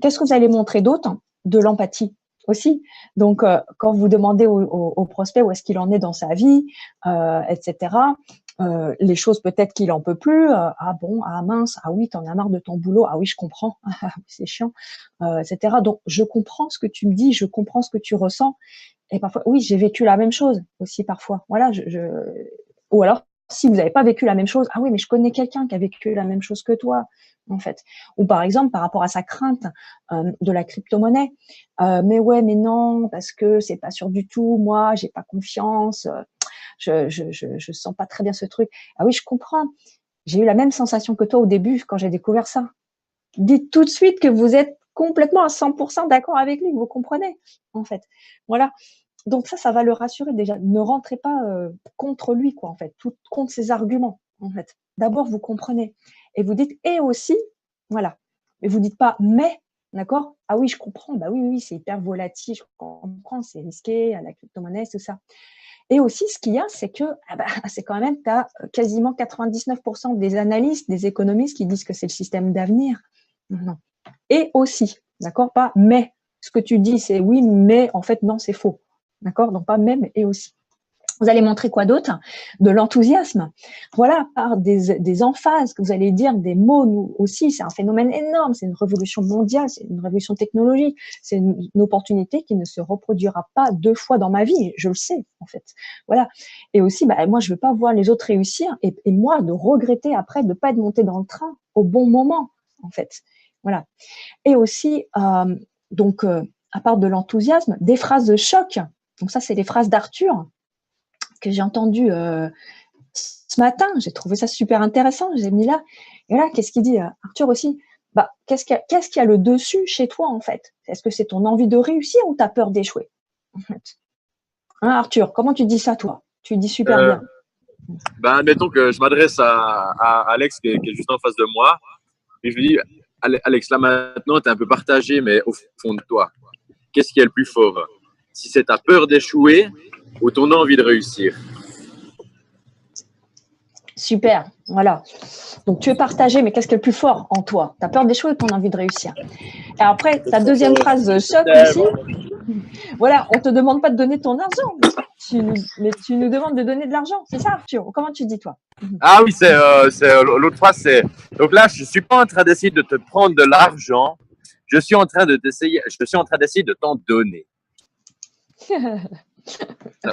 Qu'est-ce que vous allez montrer d'autre? De l'empathie aussi. Donc, quand vous demandez au prospect où est-ce qu'il en est dans sa vie, etc., les choses peut-être qu'il en peut plus, ah bon, ah mince, ah oui, t'en as marre de ton boulot, ah oui, je comprends, c'est chiant, etc. Donc, je comprends ce que tu me dis, je comprends ce que tu ressens, et parfois, oui, j'ai vécu la même chose aussi parfois. Voilà, ou alors, si vous n'avez pas vécu la même chose, ah oui, mais je connais quelqu'un qui a vécu la même chose que toi, en fait. Ou par exemple, par rapport à sa crainte de la crypto-monnaie, mais ouais, mais non, parce que c'est pas sûr du tout, moi, j'ai pas confiance, je sens pas très bien ce truc. Ah oui, je comprends. J'ai eu la même sensation que toi au début quand j'ai découvert ça. Dites tout de suite que vous êtes complètement à 100% d'accord avec lui, vous comprenez, en fait. Voilà. Donc ça va le rassurer déjà. Ne rentrez pas contre lui, quoi, en fait, contre ses arguments, en fait. D'abord, vous comprenez. Et vous dites, et aussi, voilà. Mais vous dites pas, mais, d'accord? Ah oui, je comprends. Bah oui, c'est hyper volatile, je comprends, c'est risqué, à la crypto-monnaie, tout ça. Et aussi, ce qu'il y a, c'est que c'est quand même, tu as quasiment 99% des analystes, des économistes qui disent que c'est le système d'avenir. Non. Et aussi, d'accord? Pas mais. Ce que tu dis, c'est oui, mais en fait, non, c'est faux. D'accord? Donc, pas même et aussi. Vous allez montrer quoi d'autre? De l'enthousiasme. Voilà, par des emphases, que vous allez dire des mots, nous aussi, c'est un phénomène énorme, c'est une révolution mondiale, c'est une révolution technologique, c'est une opportunité qui ne se reproduira pas 2 fois dans ma vie, je le sais, en fait. Voilà. Et aussi, moi, je veux pas voir les autres réussir et moi, de regretter après de pas être monté dans le train au bon moment, en fait. Voilà. Et aussi, à part de l'enthousiasme, des phrases de choc. Donc ça, c'est les phrases d'Arthur que j'ai entendues ce matin. J'ai trouvé ça super intéressant. J'ai mis là. Et là, qu'est-ce qu'il dit, Arthur aussi? Qu'est-ce qu'il y a le dessus chez toi, en fait? Est-ce que c'est ton envie de réussir ou ta peur d'échouer, en fait? Arthur, comment tu dis ça, toi? Tu dis super bien.
Admettons que je m'adresse à Alex qui est juste en face de moi. Et je lui dis, Alex, là maintenant, tu es un peu partagé, mais au fond de toi, qu'est-ce qui est le plus fort? Si c'est ta peur d'échouer ou ton envie de réussir?
Super, voilà. Donc, tu es partagé, mais qu'est-ce qui est le plus fort en toi? Ta peur d'échouer ou ton envie de réussir? Et après, ta deuxième phrase de choc aussi. Voilà, on ne te demande pas de donner ton argent, mais tu nous demandes de donner de l'argent. C'est ça, Arthur? Comment tu dis, toi?
Ah oui, c'est l'autre phrase, c'est... Donc là, je ne suis pas en train d'essayer de te prendre de l'argent. Je suis en train d'essayer de t'en donner.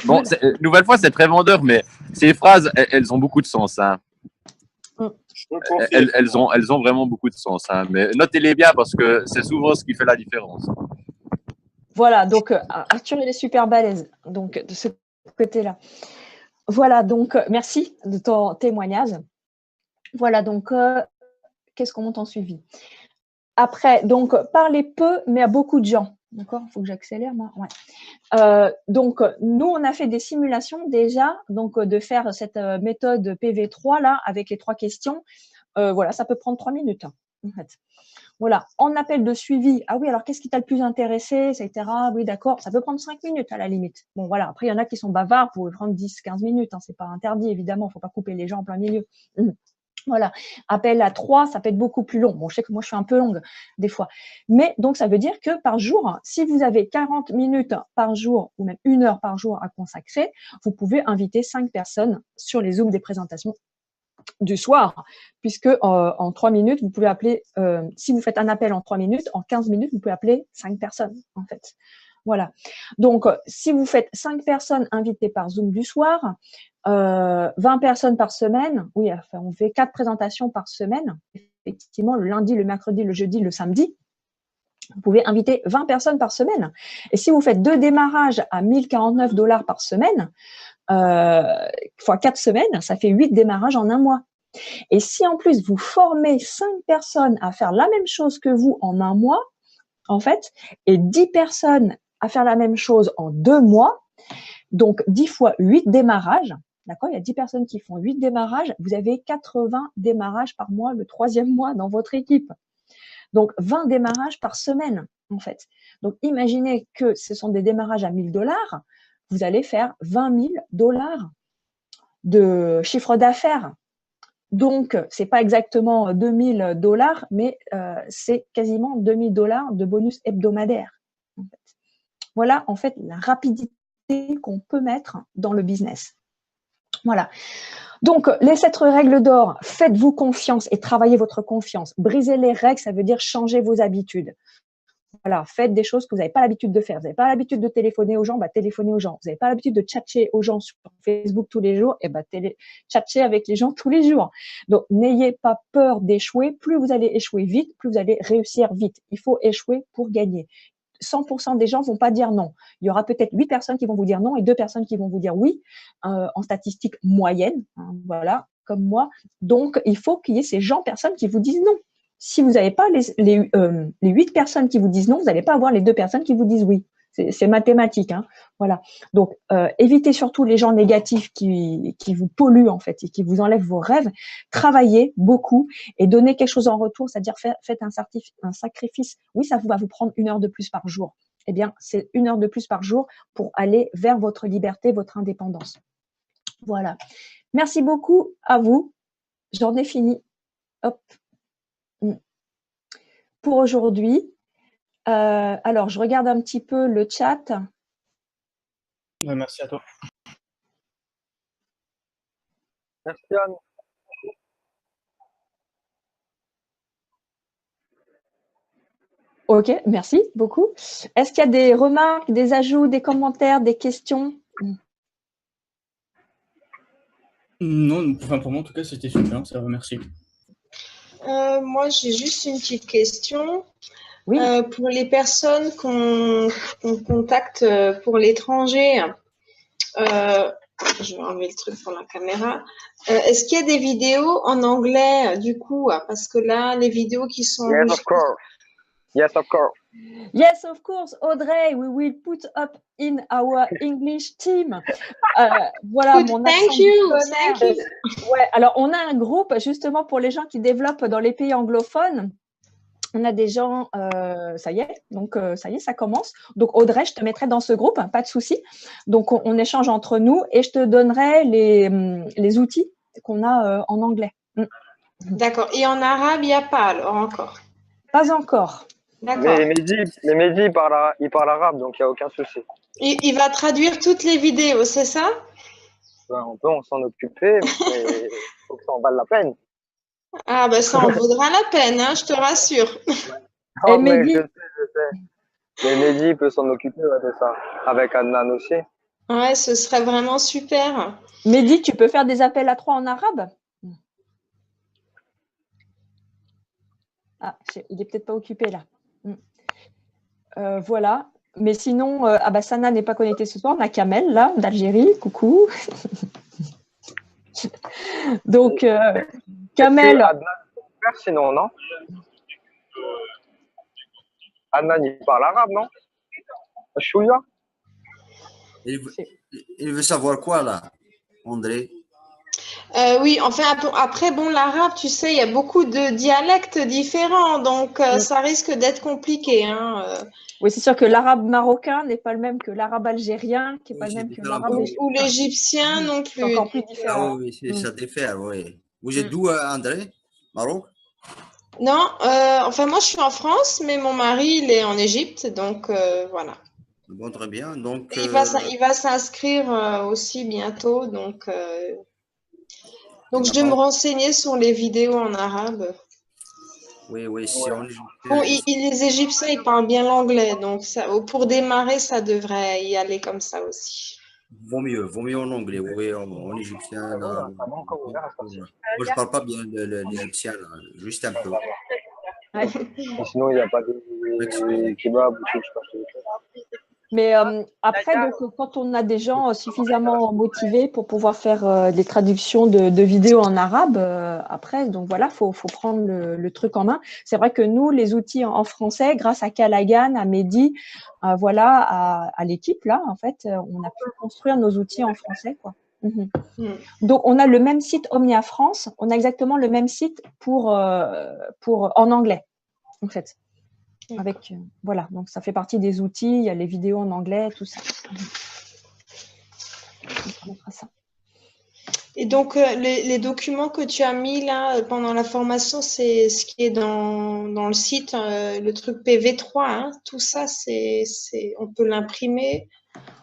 Bon, nouvelle fois, c'est très vendeur, mais ces phrases, elles ont beaucoup de sens. Hein. Elles ont vraiment beaucoup de sens. Hein. Mais notez-les bien parce que c'est souvent ce qui fait la différence.
Voilà, donc Arthur, il est super balèze, donc de ce côté-là. Voilà, donc merci de ton témoignage. Voilà, donc qu'est-ce qu'on monte en suivi? Après, donc parler peu, mais à beaucoup de gens. D'accord? Il faut que j'accélère, moi. Ouais. Donc, nous, on a fait des simulations déjà, donc de faire cette méthode PV3 là, avec les 3 questions. Voilà, ça peut prendre 3 minutes, en fait. Voilà, en appel de suivi. Ah oui, alors qu'est-ce qui t'a le plus intéressé, etc. Oui, d'accord, ça peut prendre 5 minutes à la limite. Bon, voilà, après, il y en a qui sont bavards, vous pouvez prendre 10-15 minutes, hein, c'est pas interdit, évidemment, il ne faut pas couper les gens en plein milieu. Voilà, appel à 3, ça peut être beaucoup plus long. Bon, je sais que moi, je suis un peu longue des fois. Mais donc, ça veut dire que par jour, si vous avez 40 minutes par jour ou même 1 heure par jour à consacrer, vous pouvez inviter 5 personnes sur les Zooms des présentations du soir, puisque en 3 minutes, vous pouvez appeler, si vous faites un appel en 3 minutes, en 15 minutes, vous pouvez appeler 5 personnes, en fait. Voilà. Donc, si vous faites 5 personnes invitées par Zoom du soir, 20 personnes par semaine, oui, enfin, on fait 4 présentations par semaine, effectivement, le lundi, le mercredi, le jeudi, le samedi. Vous pouvez inviter 20 personnes par semaine. Et si vous faites 2 démarrages à 1049 $ par semaine, fois 4 semaines, ça fait 8 démarrages en un mois. Et si en plus vous formez 5 personnes à faire la même chose que vous en un mois, en fait, et 10 personnes à faire la même chose en 2 mois, donc 10 fois 8 démarrages, d'accord? Il y a 10 personnes qui font 8 démarrages, vous avez 80 démarrages par mois le 3e mois dans votre équipe. Donc 20 démarrages par semaine, en fait. Donc imaginez que ce sont des démarrages à 1000 $, vous allez faire 20 000 $ de chiffre d'affaires. Donc, c'est pas exactement 2000 $, mais c'est quasiment 2000 $ de bonus hebdomadaire. En fait. Voilà, en fait, la rapidité qu'on peut mettre dans le business. Voilà. Donc, les 7 règles d'or, faites-vous confiance et travaillez votre confiance. Brisez les règles, ça veut dire changer vos habitudes. Voilà, faites des choses que vous n'avez pas l'habitude de faire. Vous n'avez pas l'habitude de téléphoner aux gens, bah téléphonez aux gens. Vous n'avez pas l'habitude de tchatcher aux gens sur Facebook tous les jours, et bah tchatcher avec les gens tous les jours. Donc, n'ayez pas peur d'échouer. Plus vous allez échouer vite, plus vous allez réussir vite. Il faut échouer pour gagner. 100% des gens vont pas dire non. Il y aura peut-être 8 personnes qui vont vous dire non et 2 personnes qui vont vous dire oui, en statistique moyenne, hein, voilà, comme moi. Donc, il faut qu'il y ait ces personnes qui vous disent non. Si vous n'avez pas les 8 personnes qui vous disent non, vous n'allez pas avoir les 2 personnes qui vous disent oui. C'est mathématique, hein. Voilà. Donc, évitez surtout les gens négatifs qui vous polluent, en fait, et qui vous enlèvent vos rêves. Travaillez beaucoup et donnez quelque chose en retour, c'est-à-dire faites un sacrifice. Oui, ça va vous prendre 1 heure de plus par jour. Eh bien, c'est 1 heure de plus par jour pour aller vers votre liberté, votre indépendance. Voilà. Merci beaucoup à vous. J'en ai fini. Hop. Pour aujourd'hui. Alors, je regarde un petit peu le chat.
Ouais, merci à toi.
Merci Anne.
Ok, merci beaucoup. Est-ce qu'il y a des remarques, des ajouts, des commentaires, des questions?
Non, enfin pour moi en tout cas c'était super, ça va, merci.
Moi, j'ai juste une petite question.
Oui.
Pour les personnes qu'on contacte pour l'étranger, je vais enlever le truc pour la caméra. Est-ce qu'il y a des vidéos en anglais du coup? Parce que là, les vidéos qui sont
Yes, of course. Yes, of course.
Yes, of course, Audrey, we will put up in our English team. Voilà
Good,
mon
thank
accent
you,
du
thank you.
Ouais, alors on a un groupe justement pour les gens qui développent dans les pays anglophones. On a des gens, ça y est, donc ça y est, ça commence. Donc Audrey, je te mettrai dans ce groupe, pas de souci. Donc on échange entre nous et je te donnerai les outils qu'on a en anglais.
D'accord. Et en arabe, il n'y a pas alors encore?
Pas encore.
D'accord.
Mais Mehdi, il parle arabe, donc il n'y a aucun souci.
Il va traduire toutes les vidéos, c'est ça?
Ben, on s'en occuper, mais il faut que ça en vaille la peine.
Ah, ben ça en vaudra la peine, hein, je te rassure.
Oh, mais je sais. Mais Mehdi peut s'en occuper de ça, avec Adnan aussi.
Ouais, ce serait vraiment super.
Mehdi, tu peux faire des appels à 3 en arabe? Ah, il est peut-être pas occupé là. Voilà. Mais sinon, Sana n'est pas connecté ce soir. On a Kamel là, d'Algérie. Coucou. Donc, Kamel.
Adnan, sinon, non? Adnan, il parle arabe, non? Chouya?
Il veut savoir quoi là, André?
Oui, enfin, après, bon, l'arabe, tu sais, il y a beaucoup de dialectes différents, donc ça risque d'être compliqué. Hein.
Oui, c'est sûr que l'arabe marocain n'est pas le même que l'arabe algérien, qui n'est pas le même que l'arabe
ou l'égyptien non plus.
C'est encore plus différent.
Ah oui, ça diffère, oui. Vous êtes d'où, André? Maroc?
Non, enfin, moi, je suis en France, mais mon mari, il est en Égypte, donc voilà.
Bon, très bien. Donc,
il va s'inscrire aussi bientôt, donc je vais me renseigner sur les vidéos en arabe.
Oui, si on est...
Bon, les Égyptiens, ils parlent bien l'anglais, donc ça, pour démarrer, ça devrait y aller comme ça aussi.
Vaut mieux en anglais, oui, en égyptien. Moi, je parle pas bien l'égyptien, juste un peu.
Ouais.
Et sinon, il n'y a pas de kebab ou je sais pas.
Mais après, donc, quand on a des gens suffisamment motivés pour pouvoir faire des traductions de vidéos en arabe, après, donc voilà, faut prendre le truc en main. C'est vrai que nous, les outils en français, grâce à Callaghan, à Mehdi, voilà, à l'équipe là, en fait, on a pu construire nos outils en français, quoi. Donc, on a le même site Omnia France, on a exactement le même site pour en anglais, en fait. Avec, voilà, donc ça fait partie des outils, il y a les vidéos en anglais, tout ça. Ça.
Et donc, les documents que tu as mis là pendant la formation, c'est ce qui est dans le site, le truc PV3, hein, tout ça, on peut l'imprimer.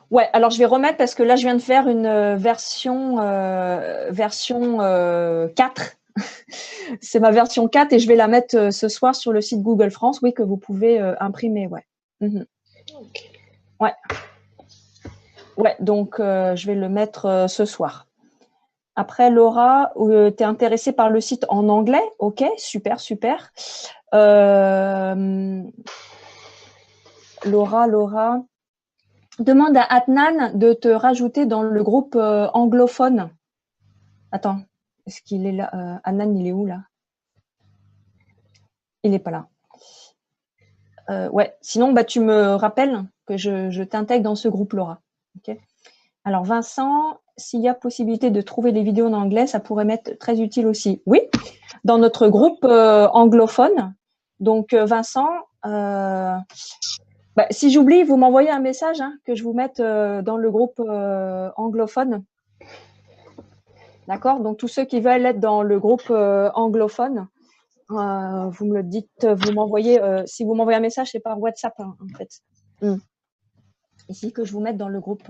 Ouais, alors je vais remettre parce que là, je viens de faire une version 4. C'est ma version 4 et je vais la mettre ce soir sur le site Google France, oui, que vous pouvez imprimer, ouais.
Okay.
Ouais. Ouais, donc je vais le mettre ce soir. Après, Laura, tu es intéressée par le site en anglais? Ok, super, super. Laura, demande à Adnan de te rajouter dans le groupe anglophone. Attends, est-ce qu'il est là? Adnan, il est où là? Il n'est pas là. Ouais, sinon, bah, tu me rappelles que je t'intègre dans ce groupe, Laura. Okay. Alors, Vincent, s'il y a possibilité de trouver les vidéos en anglais, ça pourrait m'être très utile aussi. Oui, dans notre groupe anglophone. Donc, Vincent, bah, si j'oublie, vous m'envoyez un message hein, que je vous mette dans le groupe anglophone. D'accord? Donc, tous ceux qui veulent être dans le groupe anglophone, vous me le dites, vous m'envoyez, si vous m'envoyez un message, c'est par WhatsApp, hein, en fait. Ici, que je vous mette dans le groupe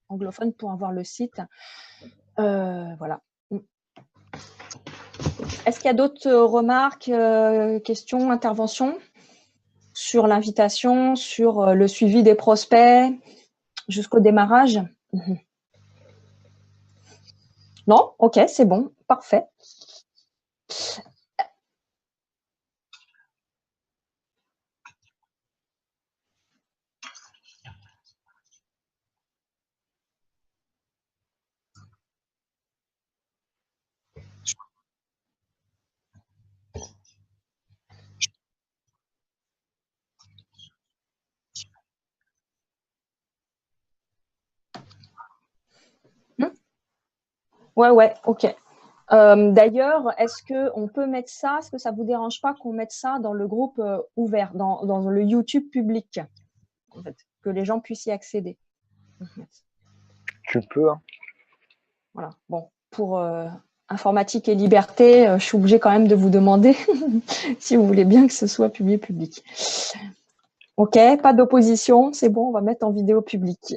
anglophone pour avoir le site. Voilà. Est-ce qu'il y a d'autres remarques, questions, interventions sur l'invitation, sur le suivi des prospects jusqu'au démarrage? Non? Ok, c'est bon. Parfait. Ouais, ok. D'ailleurs, est-ce qu'on peut mettre ça, est-ce que ça ne vous dérange pas qu'on mette ça dans le groupe ouvert, dans le YouTube public, en fait, que les gens puissent y accéder?
Tu peux. Hein.
Voilà. Bon, pour informatique et liberté, je suis obligée quand même de vous demander si vous voulez bien que ce soit public. Ok, pas d'opposition, c'est bon, on va mettre en vidéo publique.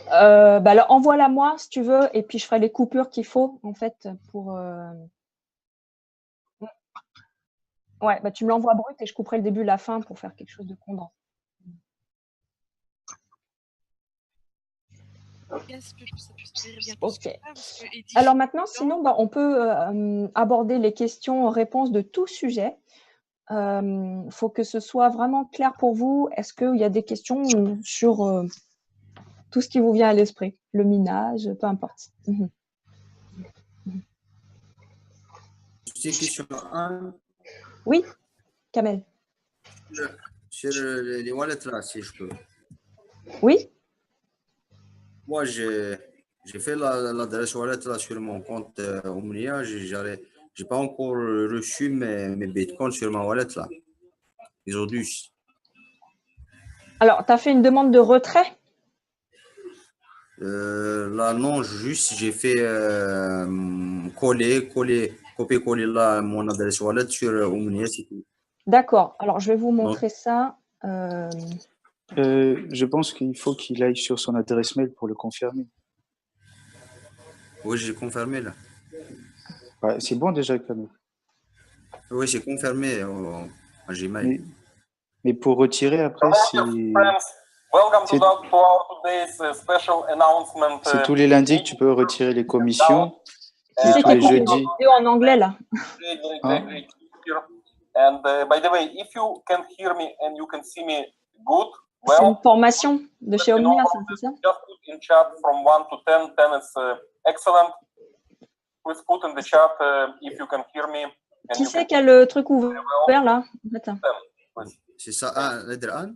Bah alors, envoie-la moi si tu veux, et puis je ferai les coupures qu'il faut en fait pour. Ouais, bah tu me l'envoies brut et je couperai le début et la fin pour faire quelque chose de condensé. Ok. Alors maintenant, sinon, bah, on peut aborder les questions-réponses de tout sujet. Faut que ce soit vraiment clair pour vous. Est-ce qu'il y a des questions sur tout ce qui vous vient à l'esprit? Le minage, peu importe.
C'est question 1.
Oui, Kamel.
Sur les wallets là, si je peux.
Oui.
Moi, j'ai fait l'adresse wallet là sur mon compte Omnia. J'ai pas encore reçu mes bitcoins sur ma wallet là. Aujourd'hui.
Alors, tu as fait une demande de retrait?
Là, non, juste j'ai fait copier-coller là mon adresse wallet sur Omnia, c'est tout.
D'accord. Alors, je vais vous montrer ça.
Je pense qu'il faut qu'il aille sur son adresse mail pour le confirmer.
Oui, j'ai confirmé là.
Ouais, c'est bon déjà, Camille.
Oui, j'ai confirmé à Gmail.
Mais pour retirer après, C'est c'est tous les lundis que tu peux retirer les commissions
Qui
et
c'est
tous
qui
les
écoute les
jeudis.
vidéos en anglais là?
Hein?
C'est une formation de chez Omnia, ça, c'est ça? Qui c'est qui a le truc ouvert là? Attends.
C'est ça, Anne?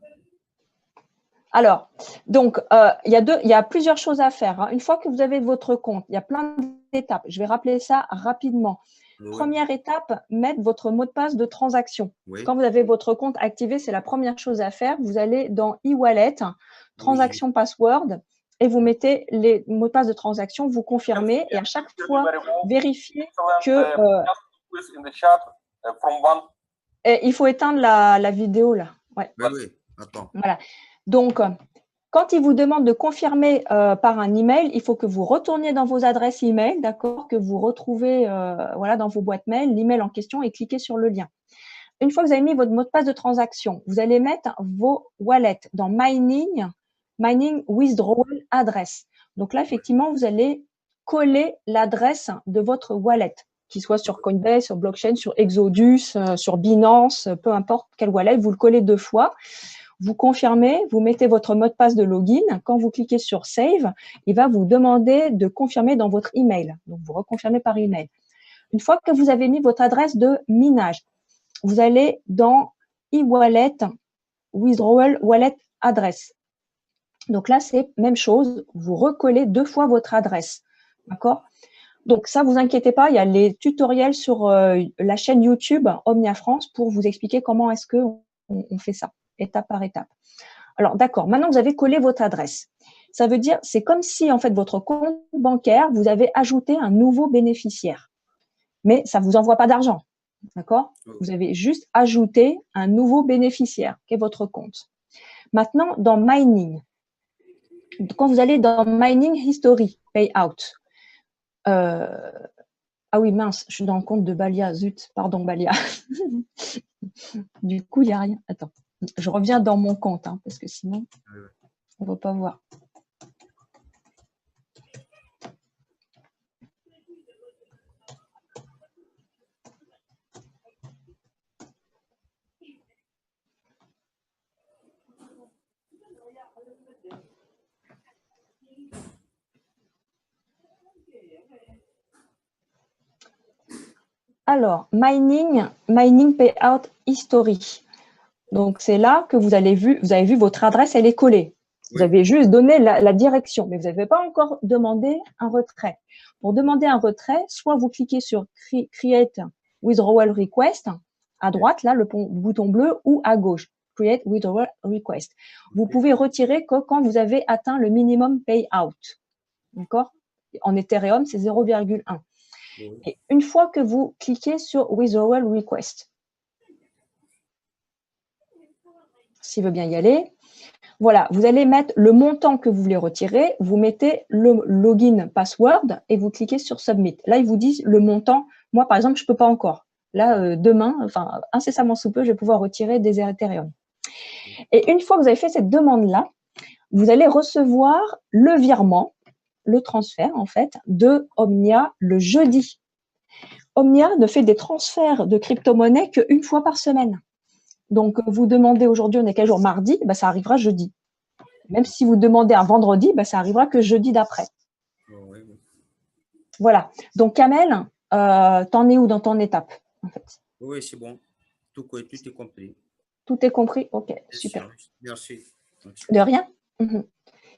Alors, donc, il y a plusieurs choses à faire. Hein. Une fois que vous avez votre compte, il y a plein d'étapes. Je vais rappeler ça rapidement.
Oui.
Première étape, mettre votre mot de passe de transaction.
Oui.
Quand vous avez votre compte activé, c'est la première chose à faire. Vous allez dans e-wallet, transaction password, et vous mettez les mots de passe de transaction, vous confirmez, et à chaque fois, vérifiez que… et il faut éteindre la vidéo là. Ouais.
Oui, attends.
Voilà. Donc, quand il vous demande de confirmer par un email, il faut que vous retourniez dans vos adresses email, d'accord, que vous retrouvez voilà, dans vos boîtes mail, l'email en question et cliquez sur le lien. Une fois que vous avez mis votre mot de passe de transaction, vous allez mettre vos wallets dans Mining Withdrawal Address. Donc là, effectivement, vous allez coller l'adresse de votre wallet, qu'il soit sur Coinbase, sur Blockchain, sur Exodus, sur Binance, peu importe quel wallet, vous le collez 2 fois. Vous confirmez, vous mettez votre mot de passe de login. Quand vous cliquez sur Save, il va vous demander de confirmer dans votre email. Donc, vous reconfirmez par email. Une fois que vous avez mis votre adresse de minage, vous allez dans e-wallet, withdrawal wallet address. Donc là, c'est même chose. Vous recollez 2 fois votre adresse. D'accord? Donc ça, vous inquiétez pas, il y a les tutoriels sur la chaîne YouTube Omnia France pour vous expliquer comment est-ce qu'on fait ça, étape par étape. Alors d'accord, maintenant vous avez collé votre adresse. Ça veut dire, c'est comme si en fait votre compte bancaire, vous avez ajouté un nouveau bénéficiaire. Mais ça ne vous envoie pas d'argent. D'accord? Vous avez juste ajouté un nouveau bénéficiaire, qui est votre compte. Maintenant, dans Mining, quand vous allez dans Mining History, Payout, ah oui, mince, je suis dans le compte de Balia, zut, pardon Balia. Du coup, il n'y a rien. Attends, je reviens dans mon compte, hein, parce que sinon, on ne va pas voir. Alors, Mining Payout History. Donc, c'est là que vous avez vu votre adresse, elle est collée. Vous avez juste donné la direction, mais vous n'avez pas encore demandé un retrait. Pour demander un retrait, soit vous cliquez sur Create Withdrawal Request, à droite, là, le bouton bleu, ou à gauche, Create Withdrawal Request. Vous pouvez retirer que quand vous avez atteint le minimum payout. D'accord? En Ethereum, c'est 0,1. Et une fois que vous cliquez sur Withdrawal Request, s'il veut bien y aller, voilà, vous allez mettre le montant que vous voulez retirer, vous mettez le login password et vous cliquez sur Submit. Là, ils vous disent le montant. Moi, par exemple, je ne peux pas encore. Là, demain, enfin, incessamment sous peu, je vais pouvoir retirer des Ethereum. Et une fois que vous avez fait cette demande-là, vous allez recevoir le virement, le transfert, en fait, de Omnia le jeudi. Omnia ne fait des transferts de crypto-monnaie qu'une fois par semaine. Donc, vous demandez aujourd'hui, on est quel jour? Mardi, bah, ça arrivera jeudi. Même si vous demandez un vendredi, bah, ça arrivera que jeudi d'après. Voilà. Donc, Kamel, t'en es où dans ton étape, en fait?
Oui, c'est bon. Tout est compris.
Tout est compris? Ok, super.
Merci.
De rien.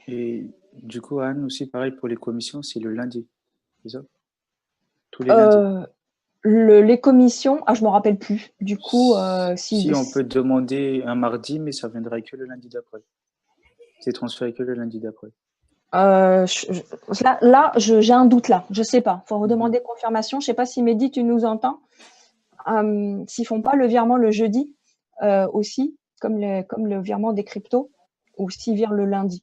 Et du coup, Anne, aussi, pareil pour les commissions, c'est le lundi, c'est ça? Tous les lundis.
Les commissions, je ne me rappelle plus. Du coup,
si on peut demander un mardi, mais ça viendrait que le lundi d'après. C'est transféré que le lundi d'après.
Là, j'ai un doute là. Je ne sais pas. Il faut redemander confirmation. Je ne sais pas si Mehdi, tu nous entends. S'ils ne font pas le virement le jeudi aussi, comme le virement des cryptos, ou s'ils virent le lundi.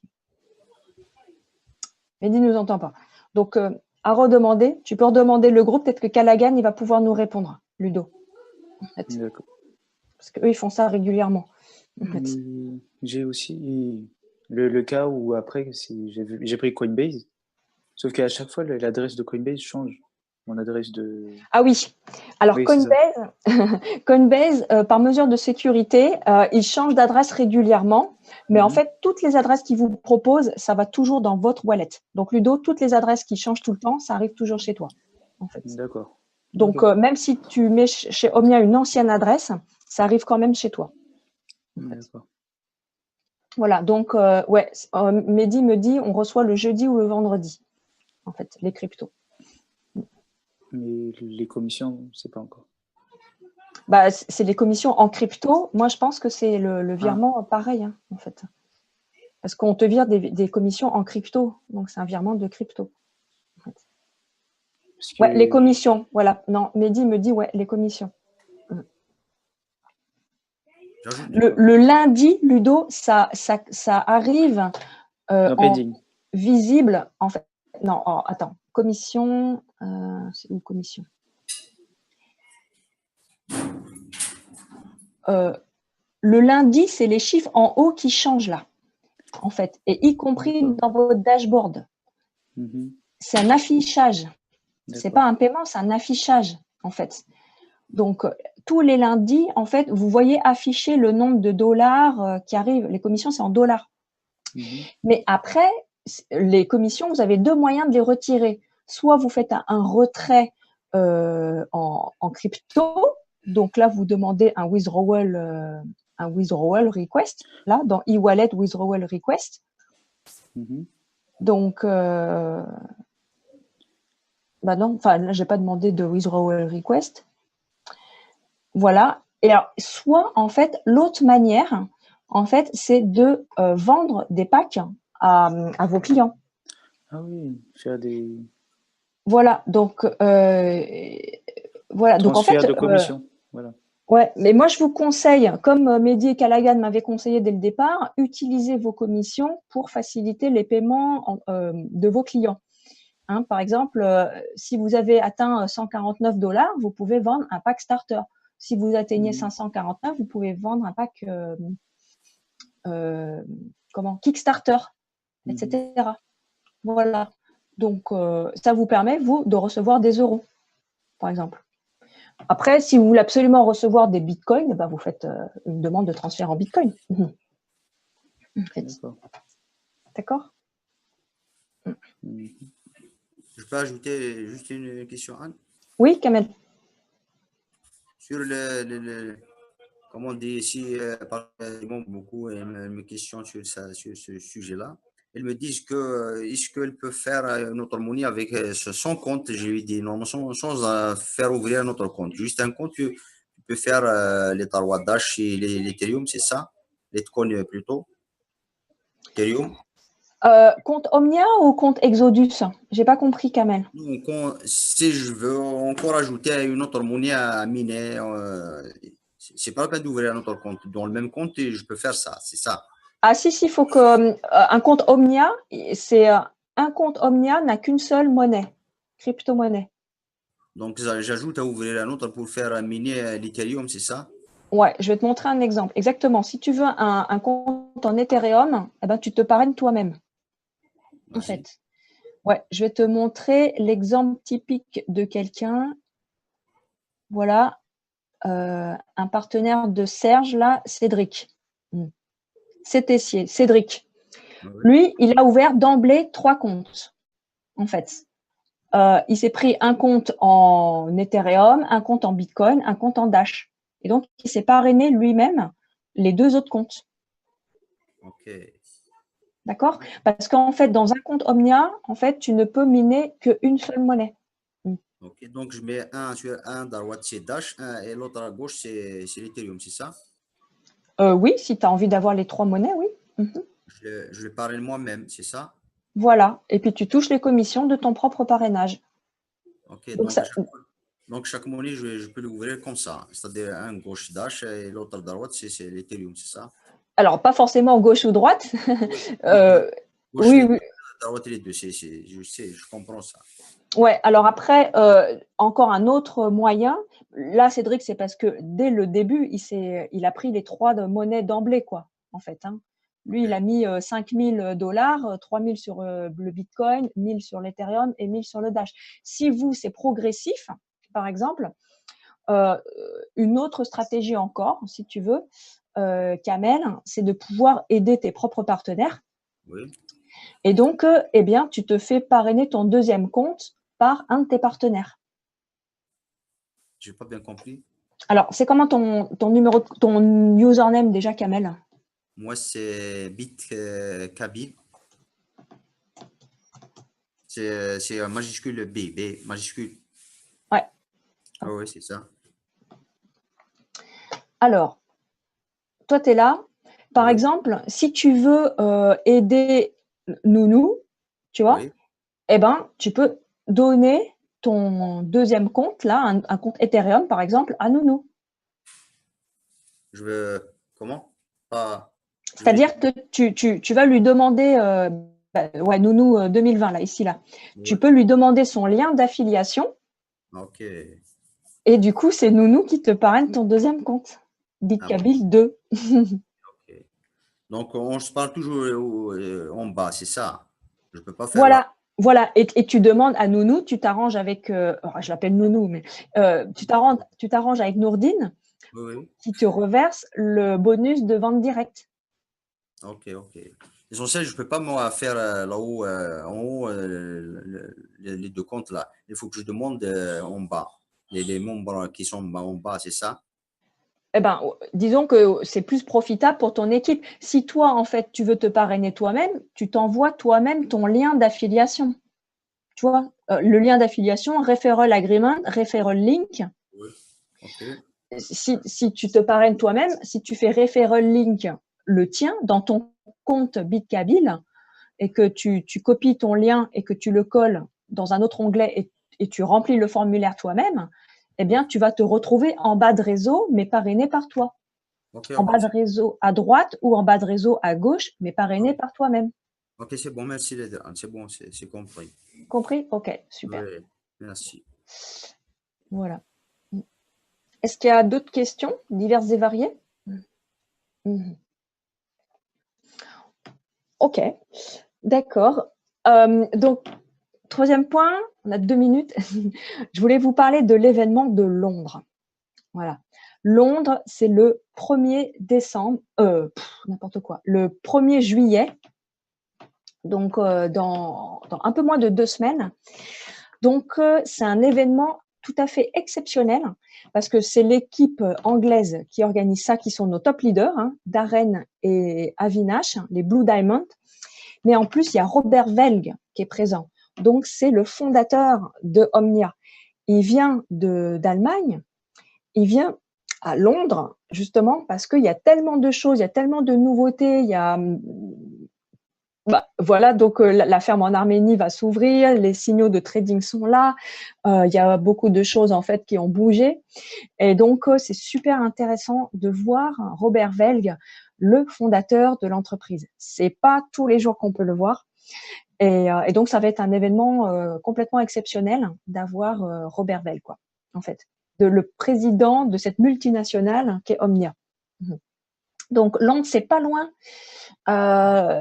Mehdi ne nous entend pas. Donc, à redemander. Tu peux redemander le groupe. Peut-être que Callaghan, il va pouvoir nous répondre, Ludo. En fait. Parce qu'eux, ils font ça régulièrement. En fait.
J'ai aussi Le cas où après, si j'ai pris Coinbase, sauf qu'à chaque fois, l'adresse de Coinbase change. Mon adresse de…
Ah oui. Alors,
Oui, c'est ça.
Coinbase, par mesure de sécurité, il change d'adresse régulièrement. Mais en fait, toutes les adresses qu'il vous propose, ça va toujours dans votre wallet. Donc, Ludo, toutes les adresses qui changent tout le temps, ça arrive toujours chez toi, en fait.
D'accord.
Donc,
Ok.
même si tu mets chez Omnia une ancienne adresse, ça arrive quand même chez toi.
D'accord.
Voilà, donc, ouais, Mehdi me dit, on reçoit le jeudi ou le vendredi, en fait, les cryptos.
Mais les commissions, c'est pas encore.
Bah, c'est les commissions en crypto. Moi, je pense que c'est le virement pareil, hein, en fait. Parce qu'on te vire des commissions en crypto. Donc, c'est un virement de crypto. En fait. Ouais, les commissions. Voilà. Non, Mehdi me dit, ouais, les commissions. Le lundi, Ludo, ça arrive en visible. En fait. Non, oh, attends. Commission. C'est où commission? Le lundi, c'est les chiffres en haut qui changent là, en fait, et y compris dans votre dashboard. C'est un affichage. C'est pas un paiement, c'est un affichage, en fait. Donc, tous les lundis, en fait, vous voyez afficher le nombre de dollars qui arrivent. Les commissions, c'est en dollars. Mais après, les commissions, vous avez deux moyens de les retirer. Soit vous faites un retrait en crypto. Donc là, vous demandez un withdrawal request, là, dans e-wallet withdrawal request. Donc, bah non, enfin, là, j'ai pas demandé de withdrawal request. Voilà. Et alors, soit, en fait, l'autre manière, en fait, c'est de vendre des packs à vos clients.
Ah oui, faire des…
Voilà. Donc, voilà. Donc, en fait,
de commission. Voilà.
Ouais, mais moi, je vous conseille, comme Mehdi et Callaghan m'avaient conseillé dès le départ, utilisez vos commissions pour faciliter les paiements de vos clients. Hein, par exemple, si vous avez atteint 149 $, vous pouvez vendre un pack starter. Si vous atteignez 549, vous pouvez vendre un pack Kickstarter, etc. Voilà. Donc, ça vous permet, vous, de recevoir des euros, par exemple. Après, si vous voulez absolument recevoir des bitcoins, ben vous faites une demande de transfert en bitcoin. D'accord.
Je peux ajouter juste une question, Anne?
Oui, Kamel.
Sur comment on dit ici, beaucoup me questionnent sur ce sujet-là. Ils me disent que est-ce qu'elle peut faire notre monnaie avec son compte? Je lui dis non, sans faire ouvrir un autre compte. Juste un compte, tu peux faire les Tarwa Dash et l'Ethereum, c'est ça? L'Etcoin plutôt. Ethereum.
Compte Omnia ou compte Exodus? J'ai pas compris, Kamel.
Donc, si je veux encore ajouter une autre monnaie à miner, c'est pas la peine d'ouvrir un autre compte. Dans le même compte, je peux faire ça, c'est ça.
Ah si, il faut que un compte Omnia, c'est un compte Omnia n'a qu'une seule monnaie, crypto-monnaie.
Donc, j'ajoute à ouvrir un autre pour faire miner l'Ethereum, c'est ça?
Ouais, je vais te montrer un exemple. Exactement. Si tu veux un compte en Ethereum, eh ben, tu te parraines toi-même. En fait. Ouais, je vais te montrer l'exemple typique de quelqu'un. Voilà. Un partenaire de Serge, là, Cédric. C'est Tessier, Cédric. Lui, il a ouvert d'emblée 3 comptes, en fait. Il s'est pris un compte en Ethereum, un compte en Bitcoin, un compte en Dash. Et donc, il s'est parrainé lui-même les 2 autres comptes.
Ok.
D'accord? Parce qu'en fait, dans un compte Omnia, en fait, tu ne peux miner qu'une seule monnaie.
Ok, donc je mets un sur un Darwat, c'est Dash, et l'autre à gauche, c'est l'Ethereum, c'est ça?
Oui, si tu as envie d'avoir les 3 monnaies, oui.
Je le parraine moi-même, c'est ça?
Voilà. Et puis, tu touches les commissions de ton propre parrainage.
Ok, donc chaque monnaie, je peux l'ouvrir comme ça. C'est-à-dire un gauche Dash et l'autre à droite, c'est l'Ethereum, c'est ça?
Alors, pas forcément gauche ou droite.
Oui.
Oui.
Droite et les deux, je sais, je comprends ça.
Ouais, alors après, encore un autre moyen. Là, Cédric, c'est parce que dès le début, il a pris les 3 monnaies d'emblée, quoi, en fait. Hein. Lui, il a mis 5 000 $, 3 000 sur le Bitcoin, 1 000 sur l'Ethereum et 1 000 sur le Dash. Si vous, c'est progressif, par exemple, une autre stratégie encore, si tu veux, Kamel, c'est de pouvoir aider tes propres partenaires.
Oui.
Et donc, eh bien, tu te fais parrainer ton deuxième compte par un de tes partenaires.
Je n'ai pas bien compris.
Alors, c'est comment ton username déjà, Kamel?
Moi, c'est BitKabil. C'est un majuscule B majuscule.
Ouais.
Ah oui, c'est ça.
Alors, toi, tu es là. Par exemple, si tu veux aider Nounou, tu vois, eh ben, tu peux donner ton deuxième compte, là, un compte Ethereum, par exemple, à Nounou.
Je veux… Comment?
C'est-à-dire que tu vas lui demander, ouais, Nounou 2020, là, ici, là. Ouais. Tu peux lui demander son lien d'affiliation.
OK.
Et du coup, c'est Nounou qui te parraine ton deuxième compte. BitKabil 2.
OK. Donc, on se parle toujours en bas, c'est ça? Je ne peux pas faire
Voilà.
là.
Voilà, et tu demandes à Nounou, tu t'arranges avec, je l'appelle Nounou, mais tu t'arranges avec Nourdine, qui te reverse le bonus de vente directe.
OK. L'essentiel, je ne peux pas moi faire là-haut, en haut, les deux comptes là. Il faut que je demande en bas. Les membres qui sont en bas, c'est ça?
Eh ben, disons que c'est plus profitable pour ton équipe. Si toi, en fait, tu veux te parrainer toi-même, tu t'envoies toi-même ton lien d'affiliation. Tu vois, le lien d'affiliation, referral agreement, referral link.
Oui. OK.
Si tu te parraines toi-même, si tu fais referral link le tien dans ton compte BitKabil et que tu copies ton lien et que tu le colles dans un autre onglet et tu remplis le formulaire toi-même, eh bien, tu vas te retrouver en bas de réseau, mais parrainé par toi.
Okay,
en bas de réseau à droite ou en bas de réseau à gauche, mais parrainé par toi-même.
OK, c'est bon, merci les deux. C'est bon, c'est compris.
Compris? OK, super.
Oui, merci.
Voilà. Est-ce qu'il y a d'autres questions, diverses et variées? OK, d'accord. Donc, troisième point, on a 2 minutes. Je voulais vous parler de l'événement de Londres. Voilà. Londres, c'est le 1er décembre, n'importe quoi, le 1er juillet, donc dans un peu moins de 2 semaines. Donc, c'est un événement tout à fait exceptionnel parce que c'est l'équipe anglaise qui organise ça, qui sont nos top leaders, Darren et Avinash, les Blue Diamond. Mais en plus, il y a Robert Velg qui est présent. Donc, c'est le fondateur de Omnia. Il vient d'Allemagne. Il vient à Londres, justement, parce qu'il y a tellement de choses, il y a tellement de nouveautés, il y a… voilà, donc la ferme en Arménie va s'ouvrir, les signaux de trading sont là, il y a beaucoup de choses en fait qui ont bougé. Et donc, c'est super intéressant de voir Robert Velg, le fondateur de l'entreprise. C'est pas tous les jours qu'on peut le voir. Et donc, ça va être un événement complètement exceptionnel d'avoir Robert Velg, quoi, en fait, le président de cette multinationale qui est Omnia. Donc, Londres, c'est pas loin.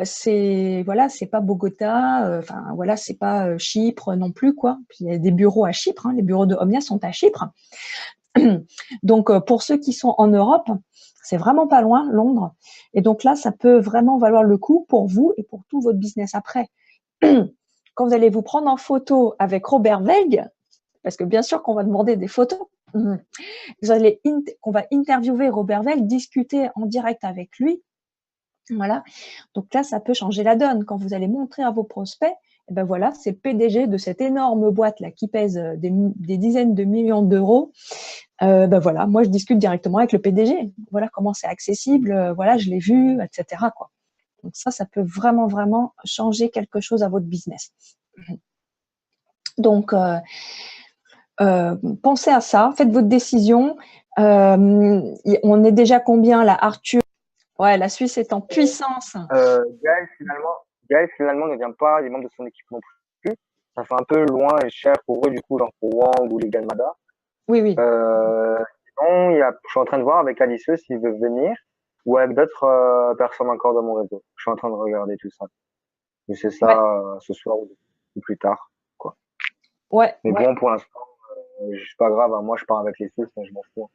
C'est pas Bogota. Enfin, voilà, c'est pas Chypre non plus, quoi. Puis, il y a des bureaux à Chypre. Les bureaux de Omnia sont à Chypre. Donc, pour ceux qui sont en Europe, c'est vraiment pas loin, Londres. Et donc là, ça peut vraiment valoir le coup pour vous et pour tout votre business après. Quand vous allez vous prendre en photo avec Robert Velg, parce que bien sûr qu'on va demander des photos, qu'on va interviewer Robert Velg, discuter en direct avec lui. Voilà. Donc là, ça peut changer la donne. Quand vous allez montrer à vos prospects, eh ben voilà, c'est le PDG de cette énorme boîte là qui pèse des dizaines de millions d'euros. Ben voilà, moi je discute directement avec le PDG. Voilà comment c'est accessible. Voilà, je l'ai vu, etc. quoi. Donc ça peut vraiment, vraiment changer quelque chose à votre business. Donc, pensez à ça, faites votre décision. On est déjà combien là, Arthur? Ouais, la Suisse est en puissance.
Gaël, finalement, ne vient pas, les membres de son équipe non plus. Ça fait un peu loin et cher pour eux, du coup, genre pour Wang ou les Galmada.
Oui.
Sinon, je suis en train de voir avec Alice s'il veut venir. Ouais, d'autres personnes encore dans mon réseau. Je suis en train de regarder tout ça. Je sais ça
Ouais,
ce soir ou plus tard, quoi.
ouais,
Mais
ouais.
bon, pour l'instant, c'est pas grave, hein. Moi, je pars avec les six, mais je m'en fous.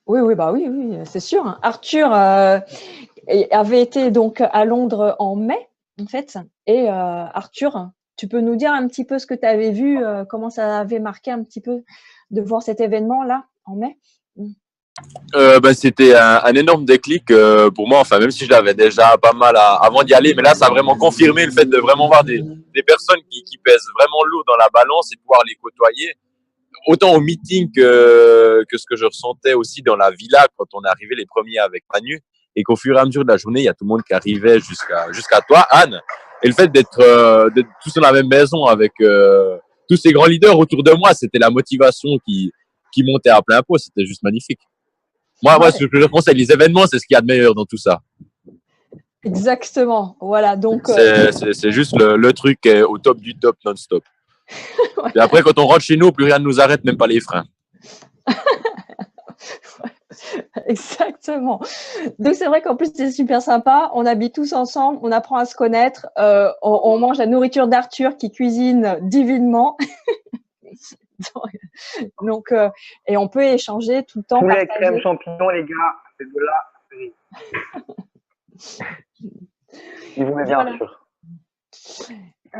Oui, oui, bah oui, oui, c'est sûr, hein. Arthur avait été donc à Londres en mai, en fait. Et Arthur, tu peux nous dire un petit peu ce que tu avais vu, comment ça avait marqué un petit peu de voir cet événement-là en mai?
C'était un énorme déclic pour moi, enfin même si je l'avais déjà pas mal avant d'y aller, mais là ça a vraiment confirmé le fait de vraiment voir des personnes qui pèsent vraiment lourd dans la balance et pouvoir les côtoyer, autant au meeting que ce que je ressentais aussi dans la villa quand on est arrivé les premiers avec Manu, et qu'au fur et à mesure de la journée, il y a tout le monde qui arrivait jusqu'à toi, Anne, et le fait d'être tous dans la même maison avec tous ces grands leaders autour de moi, c'était la motivation qui montait à plein pot, c'était juste magnifique. Moi, ce
Ouais,
que je conseille, les événements, c'est ce qu'il y a de meilleur dans tout ça.
exactement. Voilà, donc
C'est juste le truc au top du top non-stop.
ouais,
Et après, quand on rentre chez nous, plus rien ne nous arrête, même pas les freins.
exactement. Donc c'est vrai qu'en plus c'est super sympa. On habite tous ensemble, on apprend à se connaître, on mange la nourriture d'Arthur qui cuisine divinement. Donc, et on peut échanger tout le temps,
Poulet, crème,
partager.
champignons, les gars, c'est de la. Il vous met bien
Voilà.
sûr.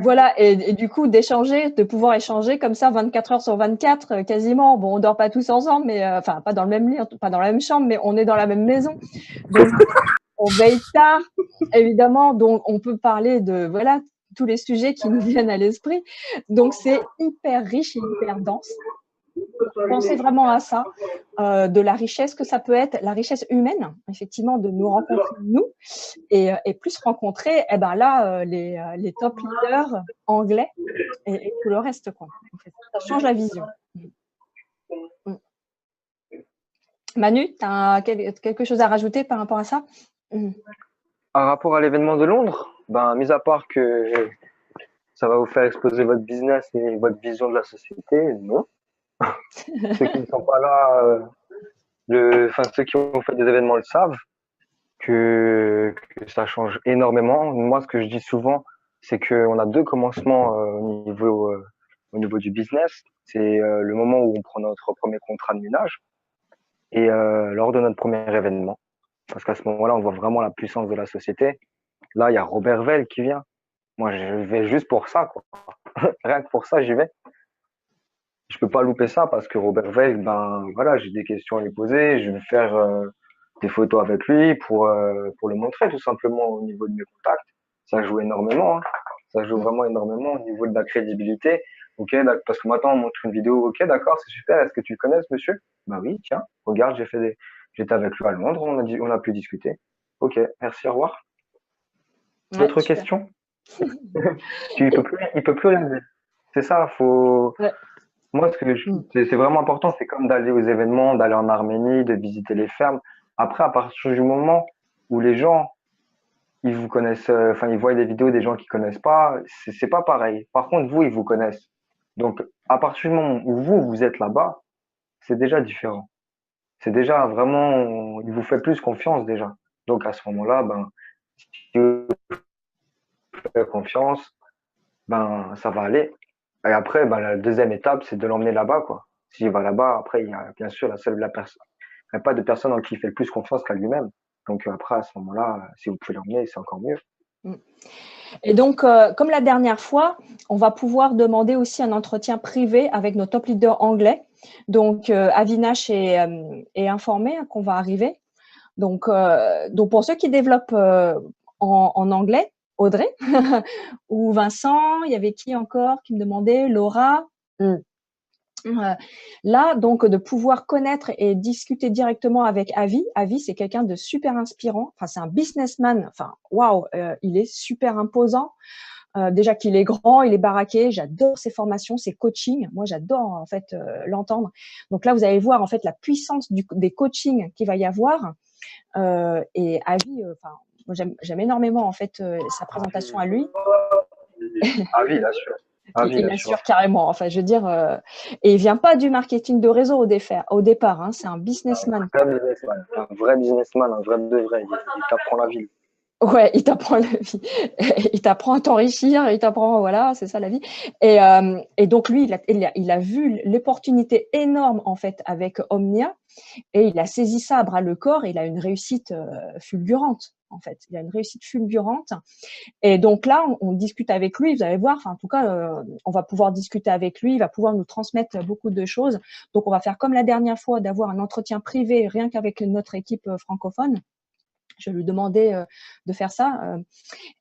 Voilà, et du coup, d'échanger, de pouvoir échanger comme ça 24 heures sur 24, quasiment. Bon, on dort pas tous ensemble, mais enfin, pas dans le même lit, pas dans la même chambre, mais on est dans la même maison. Donc, on veille tard, évidemment. Donc, on peut parler de, voilà, tous les sujets qui nous viennent à l'esprit. Donc, c'est hyper riche et hyper dense. Pensez vraiment à ça, de la richesse que ça peut être, la richesse humaine, effectivement, de nous rencontrer, nous, et plus rencontrer, eh ben là, les top leaders anglais et tout le reste, quoi. En fait, ça change la vision. Manu, tu as quelque chose à rajouter par rapport à ça?
Par rapport à l'événement de Londres, ben, mis à part que ça va vous faire exploser votre business et votre vision de la société, non. Ceux qui ne sont pas là, ceux qui ont fait des événements le savent, que ça change énormément. Moi, ce que je dis souvent, c'est qu'on a deux commencements au niveau du business. C'est le moment où on prend notre premier contrat de ménage et lors de notre premier événement. Parce qu'à ce moment-là, on voit vraiment la puissance de la société. Là, il y a Robert Vell qui vient. Moi, je vais juste pour ça, quoi. Rien que pour ça, j'y vais. Je peux pas louper ça parce que Robert Vell, ben voilà, j'ai des questions à lui poser. Je vais faire des photos avec lui pour le montrer tout simplement au niveau de mes contacts. Ça joue énormément, hein. Ça joue vraiment énormément au niveau de la crédibilité. Ok, parce que maintenant on montre une vidéo. Ok, d'accord, c'est super. Est-ce que tu le connais, ce monsieur? Bah oui, tiens, regarde, j'étais avec lui à Londres. On a pu discuter. Ok, merci, au revoir.
Ouais,
D'autres
super.
questions? Il peut plus rien dire. C'est ça, faut.
Ouais.
Moi, c'est vraiment important, c'est comme d'aller aux événements, d'aller en Arménie, de visiter les fermes. Après, à partir du moment où les gens, ils vous connaissent, enfin, ils voient des vidéos des gens qui connaissent pas, c'est pas pareil. Par contre, vous, ils vous connaissent. Donc, à partir du moment où vous êtes là-bas, c'est déjà différent. C'est déjà vraiment, il vous fait plus confiance déjà. Donc, à ce moment-là, ben, si vous faites confiance, ben, ça va aller. Et après, ben, la deuxième étape, c'est de l'emmener là-bas, quoi. S'il va là-bas, après, il y a bien sûr la personne. Il n'y a pas de personne en qui il fait le plus confiance qu'à lui-même. Donc après, à ce moment-là, si vous pouvez l'emmener, c'est encore mieux.
Et donc, comme la dernière fois, on va pouvoir demander aussi un entretien privé avec nos top leaders anglais. Donc, Avinash est informé qu'on va arriver. Donc, pour ceux qui développent en anglais, Audrey ou Vincent, il y avait qui encore qui me demandait? Laura. Là, donc, de pouvoir connaître et discuter directement avec Avi. Avi, c'est quelqu'un de super inspirant. Enfin, c'est un businessman. Enfin, waouh, il est super imposant. Déjà qu'il est grand, il est baraqué. J'adore ses formations, ses coachings. Moi, j'adore en fait l'entendre. Donc là, vous allez voir en fait la puissance des coachings qu'il va y avoir. Et Avi, enfin, moi, j'aime énormément en fait sa présentation à lui.
Ah oui, bien sûr. Ah oui,
Il
bien
assure
sûr.
carrément. Enfin, je veux dire, et il vient pas du marketing de réseau au départ. Hein, c'est un
Un
businessman.
vrai businessman, un vrai de vrai. Il t'apprend la vie.
Ouais, il t'apprend la vie. Il t'apprend à t'enrichir, il t'apprend, voilà, c'est ça la vie. Et donc lui, il a vu l'opportunité énorme en fait avec Omnia et il a saisi ça à bras le corps et il a une réussite fulgurante en fait. Il a une réussite fulgurante. Et donc là, on discute avec lui, vous allez voir, enfin en tout cas, on va pouvoir discuter avec lui, il va pouvoir nous transmettre beaucoup de choses. Donc on va faire comme la dernière fois, d'avoir un entretien privé rien qu'avec notre équipe francophone. Je lui demandais de faire ça.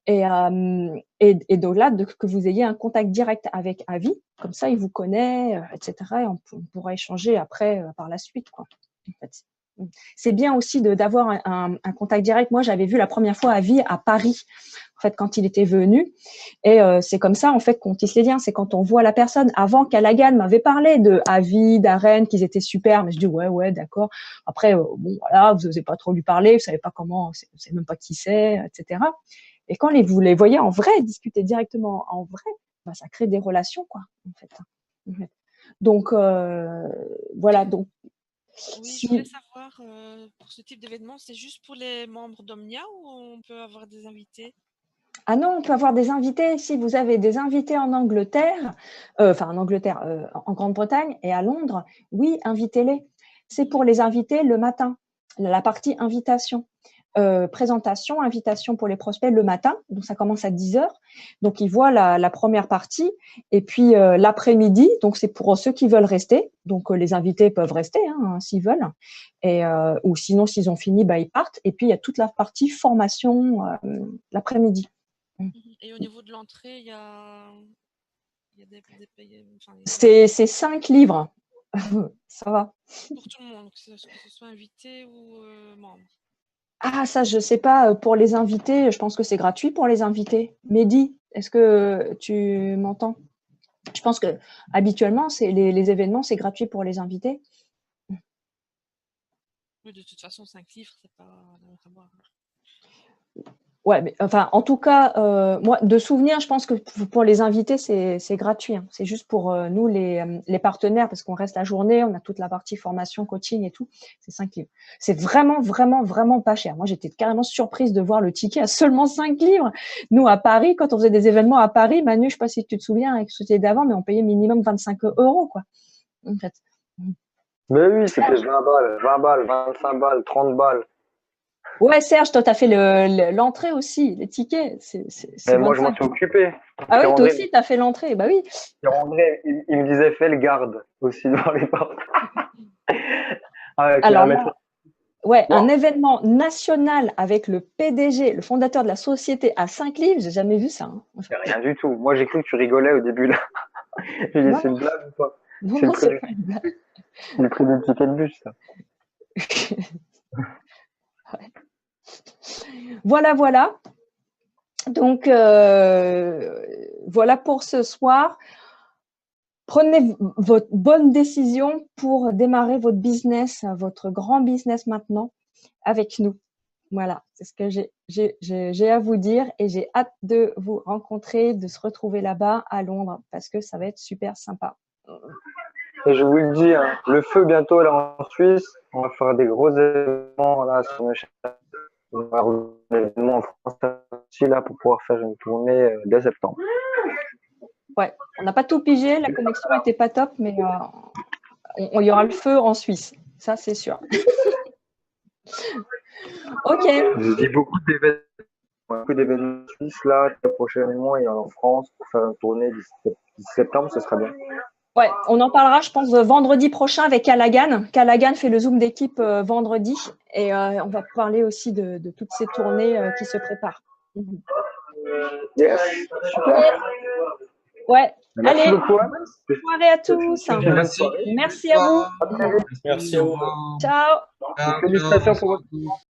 Et donc là, que vous ayez un contact direct avec Avi, comme ça, il vous connaît, etc. Et on pourra échanger après par la suite, quoi. En fait. C'est bien aussi d'avoir un contact direct. Moi, j'avais vu la première fois Avi à Paris, en fait, quand il était venu. Et c'est comme ça, en fait, qu'on tisse les liens. C'est quand on voit la personne. Avant, Callaghan m'avait parlé de Avi, d'Aren, qu'ils étaient super. Mais je dis, ouais, d'accord. Après, bon, voilà, vous n'osez pas trop lui parler. Vous savez pas comment, vous savez même pas qui c'est, etc. Et quand vous les voyez en vrai, discuter directement en vrai, bah, ça crée des relations, quoi, en fait. Donc, voilà. Donc,
Oui, je voulais savoir, pour ce type d'événement, c'est juste pour les membres d'Omnia ou on peut avoir des invités?
Ah non, on peut avoir des invités. Si vous avez des invités en Angleterre, enfin en Angleterre, en Grande-Bretagne et à Londres, oui, invitez-les. C'est pour les inviter le matin, la partie invitation. Présentation, invitation pour les prospects le matin, donc ça commence à 10 heures. Donc ils voient la première partie et puis l'après-midi, donc c'est pour ceux qui veulent rester. Donc les invités peuvent rester hein, s'ils veulent, et ou sinon s'ils ont fini, bah ils partent. Et puis il y a toute la partie formation l'après-midi.
Et au niveau de l'entrée, il y a des payés, enfin,
C'est 5 livres, ça va.
pour tout le monde, que ce soit invité ou membre.
Ah, ça, je sais pas. Pour les invités, je pense que c'est gratuit pour les invités. Mehdi, est-ce que tu m'entends? Je pense que habituellement, les événements, c'est gratuit pour les invités.
Oui, de toute façon, 5 livres, c'est pas à voir.
Ouais, mais enfin, en tout cas, moi, de souvenir, je pense que pour les invités, c'est gratuit. Hein. C'est juste pour nous, les partenaires, parce qu'on reste la journée, on a toute la partie formation, coaching et tout. C'est 5 livres. C'est vraiment, vraiment, vraiment pas cher. Moi, j'étais carrément surprise de voir le ticket à seulement 5 livres. Nous, à Paris, quand on faisait des événements à Paris, Manu, je sais pas si tu te souviens avec ce c'était d'avant, mais on payait minimum 25 €, quoi. En fait.
Mais oui, c'était 20 balles, 25 balles, 30 balles.
Ouais, Serge, toi, tu as fait l'entrée aussi, les tickets. C'est
Moi, je m'en
25.
suis occupé.
Ah oui, toi
Pierre-André,
aussi, tu as fait l'entrée. Bah oui.
Pierre-André, il me disait, fais le garde aussi devant les portes. Avec
Alors
la
là, ouais, un événement national avec le PDG, le fondateur de la société à 5 livres, j'ai jamais vu ça. Hein.
C'est rien du tout. Moi, j'ai cru que tu rigolais au début là. J'ai dit,
Non,
c'est
non.
une blague ou pas?
Non,
C'est
non,
le
c'est
prix,
pas une blague.
le prix d'un ticket de bus, ça.
Ouais. Voilà. Donc, voilà pour ce soir. Prenez votre bonne décision pour démarrer votre business, votre grand business maintenant avec nous. Voilà, c'est ce que j'ai à vous dire et j'ai hâte de vous rencontrer, de se retrouver là-bas à Londres parce que ça va être super sympa.
Et je vous le dis, hein, le feu bientôt là en Suisse. On va faire des gros événements là sur nos chaînes. On va avoir des événements en France aussi là pour pouvoir faire une tournée dès septembre.
Ouais, on n'a pas tout pigé, la connexion n'était pas top, mais il y aura le feu en Suisse, ça c'est sûr. Ok.
Je dis beaucoup d'événements en Suisse là, prochainement et en France pour faire une tournée d'ici septembre, ce sera bien.
Ouais, on en parlera, je pense, vendredi prochain avec Callaghan. Callaghan fait le Zoom d'équipe vendredi et on va parler aussi de toutes ces tournées qui se préparent.
Yes, super.
Ouais,
merci
allez,
beaucoup.
bonne soirée à tous. Merci à vous.
Merci à vous.
Ciao.
Félicitations pour votre